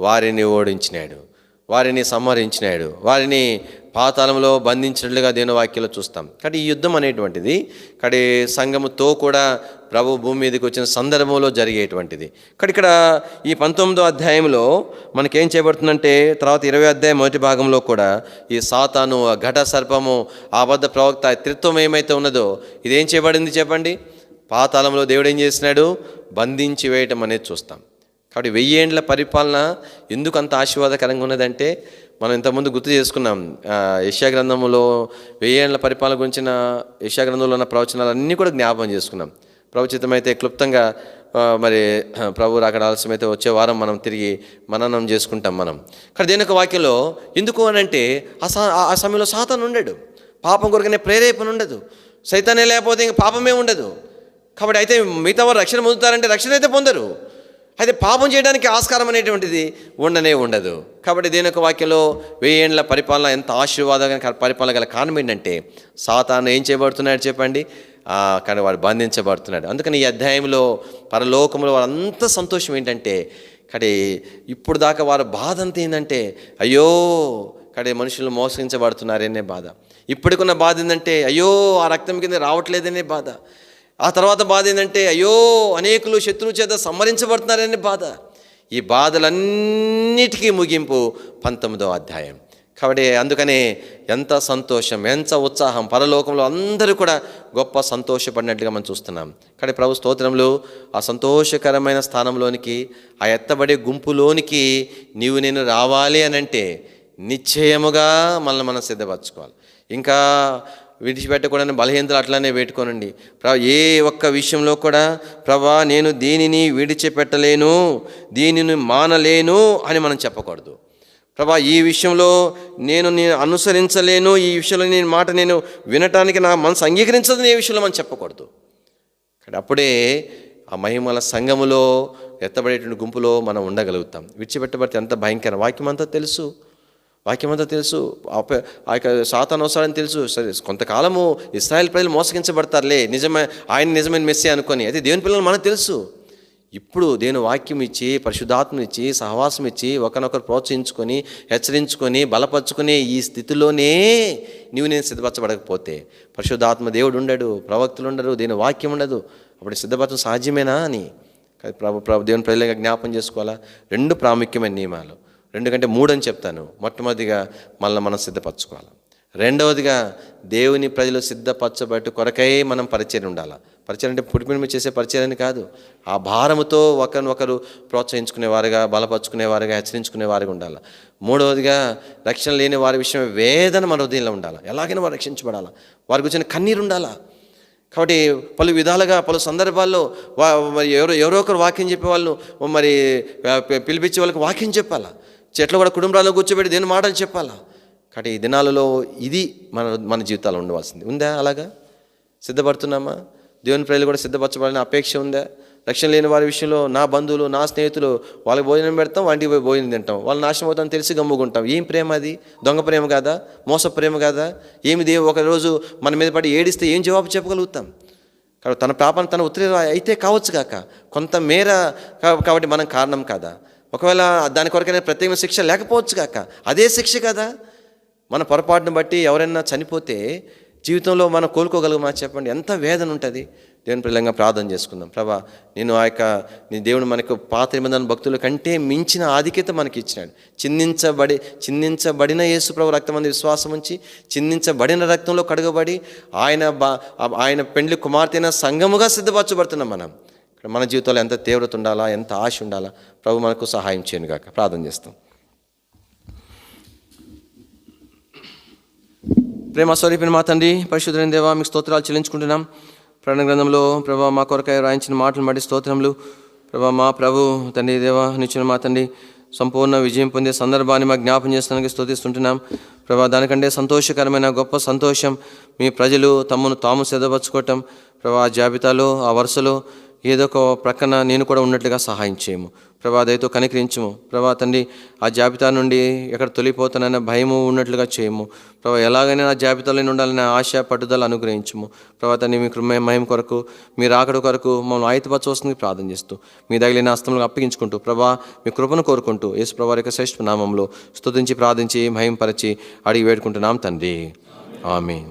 వారిని ఓడించినాడు, వారిని సంహరించినాడు, వారిని పాతాళంలో బంధించినట్లుగా దేవుని వాక్యంలో చూస్తాం. కాబట్టి ఈ యుద్ధం అనేటువంటిది కాబట్టి సంఘముతో కూడా ప్రభు భూమి మీదకి వచ్చిన సందర్భంలో జరిగేటువంటిది. కాబట్టి ఇక్కడ ఈ 19వ అధ్యాయంలో మనకేం చేయబడుతుందంటే, తర్వాత 20వ అధ్యాయం మొదటి భాగంలో కూడా ఈ సాతాను, ఘట సర్పము, అబద్ధ ప్రవక్త త్రిత్వం ఏమైతే ఉన్నదో ఇదేం చేయబడింది చెప్పండి? పాతాళంలో దేవుడు ఏం చేసినాడు? బంధించి వేయటం అనేది చూస్తాం. కాబట్టి 1000 ఏండ్ల పరిపాలన ఎందుకు అంత ఆశీర్వాదకరంగా ఉన్నదంటే, మనం ఇంతకుముందు గుర్తు చేసుకున్నాం. యెషయా గ్రంథంలో 1000 ఏండ్ల పరిపాలన గురించిన యెషయా గ్రంథంలో ఉన్న ప్రవచనాలు అన్నీ కూడా జ్ఞాపకం చేసుకున్నాం. ప్రవచితమైతే క్లుప్తంగా మరి ప్రభు రాకడ ఆలస్యమైతే వచ్చే వారం మనం తిరిగి మననం చేసుకుంటాం మనం. కానీ దేని యొక్క వాక్యంలో ఎందుకు అని అంటే, ఆ సమయంలో సాతాను ఉండడు, పాపం కొరకనే ప్రేరేపణ ఉండదు, సైతానే లేకపోతే ఇంక పాపమే ఉండదు. కాబట్టి అయితే మిగతా వారు రక్షణ పొందుతారంటే రక్షణ అయితే పొందరు. అయితే పాపం చేయడానికి ఆస్కారం అనేటువంటిది ఉండదు. కాబట్టి దేని యొక్క వాక్యంలో 1000 ఏండ్ల పరిపాలన ఎంత ఆశీర్వాదకర పరిపాలన గల కారణం ఏంటంటే, సాతాను ఏం చేయబడుతున్నాడు చెప్పండి? కానీ వాడు బంధించబడుతున్నాడు. అందుకని ఈ అధ్యాయంలో పరలోకంలో వారంతా సంతోషం ఏంటంటే, కానీ ఇప్పుడు దాకా వారి బాధ అంతా ఏంటంటే, అయ్యో కానీ మనుషులు మోసగించబడుతున్నారనే బాధ. ఇప్పటికున్న బాధ ఏంటంటే, అయ్యో ఆ రక్తం కింద రావట్లేదనే బాధ. ఆ తర్వాత బాధ ఏంటంటే, అయ్యో అనేకులు శత్రువు చేత సంహరించబడుతున్నారనే బాధ. ఈ బాధలన్నిటికీ ముగింపు 19వ అధ్యాయం. కాబట్టి అందుకనే ఎంత సంతోషం, ఎంత ఉత్సాహం, పరలోకంలో అందరూ కూడా గొప్ప సంతోషపడినట్లుగా మనం చూస్తున్నాం. కానీ ప్రభు స్తోత్రములు, ఆ సంతోషకరమైన స్థానంలోనికి, ఆ ఎత్తబడే గుంపులోనికి నీవు నేను రావాలి అని అంటే నిశ్చయముగా మనల్ని మనం సిద్ధపరచుకోవాలి. ఇంకా విడిచిపెట్టకూడని బలహీనతలు అట్లానే పెట్టుకోనండి. ఏ ఒక్క విషయంలో కూడా ప్రభా నేను దీనిని విడిచిపెట్టలేను, దీనిని మానలేను అని మనం చెప్పకూడదు. ప్రభా ఈ విషయంలో నేను అనుసరించలేను, ఈ విషయంలో నేను వినటానికి నా మనసు అంగీకరించదని ఏ విషయంలో మనం చెప్పకూడదు. కానీ అప్పుడే ఆ మహిమల సంఘములో ఎత్తబడేటువంటి గుంపులో మనం ఉండగలుగుతాం. విడిచిపెట్టబడితే ఎంత భయంకరం. వాక్యం అంతా తెలుసు. ఆ యొక్క సాతాను వస్తాడని తెలుసు. సరే, కొంతకాలము ఇశ్రాయేల్ ప్రజలు మోసగించబడతారులే, నిజమైన మెస్సీ అనుకొని. అయితే దేవుని పిల్లలు మనకు తెలుసు. ఇప్పుడు దేవుని వాక్యం ఇచ్చి, పరిశుద్ధాత్మను ఇచ్చి, సహవాసం ఇచ్చి, ఒకరినొకరు ప్రోత్సహించుకొని, హెచ్చరించుకొని, బలపరుచుకునే ఈ స్థితిలోనే నేను సిద్ధపరచబడకపోతే పరిశుద్ధాత్మ దేవుడు ఉండడు, ప్రవక్తలు ఉండరు, దేవుని వాక్యం ఉండదు. అప్పుడు సిద్ధపరచడం సాధ్యమేనా అని దేవుని ప్రజలుగా జ్ఞాపం చేసుకోవాలా. 2 ప్రాముఖ్యమైన నియమాలు, 2 కంటే 3 అని చెప్తాను. మొట్టమొదటిగా మనల్ని మనం సిద్ధపరచుకోవాలి. రెండవదిగా దేవుని ప్రజలు సిద్ధపరచబట్టి కొరకై మనం పరిచయం ఉండాలి. పరిచయం అంటే పుడిపిని చేసే పరిచయాన్ని కాదు, ఆ భారముతో ఒకరినొకరు ప్రోత్సహించుకునేవారుగా, బలపరుచుకునేవారుగా, హెచ్చరించుకునేవారుగా ఉండాలి. మూడవదిగా రక్షణ లేని వారి విషయం వేదన మన హృదయంలో ఉండాలి. ఎలాగైనా వారు రక్షించబడాలి, వారి గురించి కన్నీరు ఉండాలా. కాబట్టి పలు విధాలుగా పలు సందర్భాల్లో మరి ఎవరో ఒకరు వాక్యం చెప్పే వాళ్ళు మరి పిలిపించే వాళ్ళకి వాక్యం చెప్పాలా, చెట్ల కూడా కుటుంబాల్లో కూర్చోబెట్టి దేని మాటలు చెప్పాలా. కాబట్టి ఈ దినాలలో ఇది మన జీవితాల్లో ఉండవలసింది. ఉందా? అలాగా సిద్ధపడుతున్నామా? దేవుని ప్రజలు కూడా సిద్ధపరచబడాలని అపేక్ష ఉందా? రక్షణ లేని వారి విషయంలో నా బంధువులు, నా స్నేహితులు, వాళ్ళకి భోజనం పెడతాం, వాటికి పోయి భోజనం తింటాం, వాళ్ళు నాశనం అవుతామని తెలిసి గమ్ముకుంటాం. ఏం ప్రేమ అది? దొంగ ప్రేమ కాదా? మోస ప్రేమ కాదా? ఏమి ఒకరోజు మన మీద పడి ఏడిస్తే ఏం జవాబు చెప్పగలుగుతాం? కాబట్టి తన పాపాన్ని తన ఉత్తర అయితే కావచ్చు కాక కొంత మేర, కాబట్టి మనం కారణం కాదా? ఒకవేళ దాని కొరకైనా ప్రత్యేకమైన శిక్ష లేకపోవచ్చు కాక అదే శిక్ష కదా. మన పొరపాటును బట్టి ఎవరైనా చనిపోతే జీవితంలో మనం కోలుకోగలమా? చెప్పండి, ఎంత వేదన ఉంటుంది. దేవుని పిల్లంగా ప్రార్థన చేసుకుందాం. ప్రభా, నేను నీ దేవుడు మనకు పాత నిబంధన భక్తుల కంటే మించిన ఆధిక్యత మనకి ఇచ్చినాడు. చిందించబడిన యేసు ప్రభు రక్తం అంది విశ్వాసం ఉంచి చిందించబడిన రక్తంలో కడగబడి ఆయన పెండ్లి కుమార్తెన సంఘముగా సిద్ధపరచబడుతున్నాం. మన జీవితంలో ఎంత తీవ్రత ఉండాలా, ఎంత ఆశ ఉండాలా. ప్రభు మనకు సహాయం చేయను గాక. ప్రార్థన చేస్తాం. ప్రేమ స్వరూపిణి మా తండ్రి, పరిశుద్ధులైన దేవా, మీకు స్తోత్రాలు చెల్లించుకుంటున్నాం. ప్రాణ గ్రంథంలో ప్రభా మా కొరకై రాయించిన మాటలు బట్టి స్తోత్రములు. ప్రభా మా ప్రభు తండ్రి దేవా నిచ్చిన మా తండ్రి సంపూర్ణ విజయం పొందే సందర్భాన్ని మాకు జ్ఞాపం చేస్తానికి స్తుతిస్తుంటున్నాం. ప్రభా, దానికంటే సంతోషకరమైన గొప్ప సంతోషం మీ ప్రజలు తమను తాము సిద్ధపరచుకోవటం. ప్రభా, ఆ జాబితాలో ఆ వరుసలో ఏదో ఒక ప్రక్కన నేను కూడా ఉన్నట్లుగా సహాయం చేయము. ప్రభా, దయతో కనికరించము. ప్రభా తండ్రి, ఆ జాబితా నుండి ఎక్కడ తొలిపోతానన్న భయము ఉన్నట్లుగా చేయము. ప్రభా, ఎలాగైనా ఆ జాబితాలో ఉండాలనే ఆశ పట్టుదల అనుగ్రహించము. ప్రభా తండ్రి, మీ మహిమ కొరకు, మీ రాకడ కొరకు మమ్మల్ని ఆయుధపరచవలసింది ప్రార్థన చేస్తూ మీ తగిలిన హస్తములకు అప్పగించుకుంటూ ప్రభా మీ కృపను కోరుకుంటూ యేసు ప్రభా యొక్క శ్రేష్ఠ నామంలో స్తుతించి ప్రార్థించి మహిమపరిచి అడిగి వేడుకుంటున్నాం తండ్రి. ఆమేన్.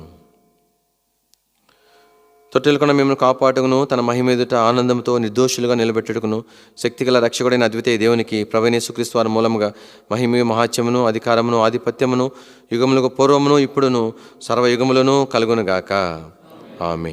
తొట్టెలుకున్న మిమ్మల్ని కాపాడుకును, తన మహిమ ఎదుట ఆనందంతో నిర్దోషులుగా నిలబెట్టుకును శక్తిగల రక్షకుడైన అద్వితీయ దేవునికి ప్రభువైన యేసుక్రీస్తు వారి మూలముగా మహిమ, మహాత్యమును, అధికారమును, ఆధిపత్యమును యుగములకు పూర్వమును ఇప్పుడును సర్వయుగములను కలుగునుగాక. ఆమేన్.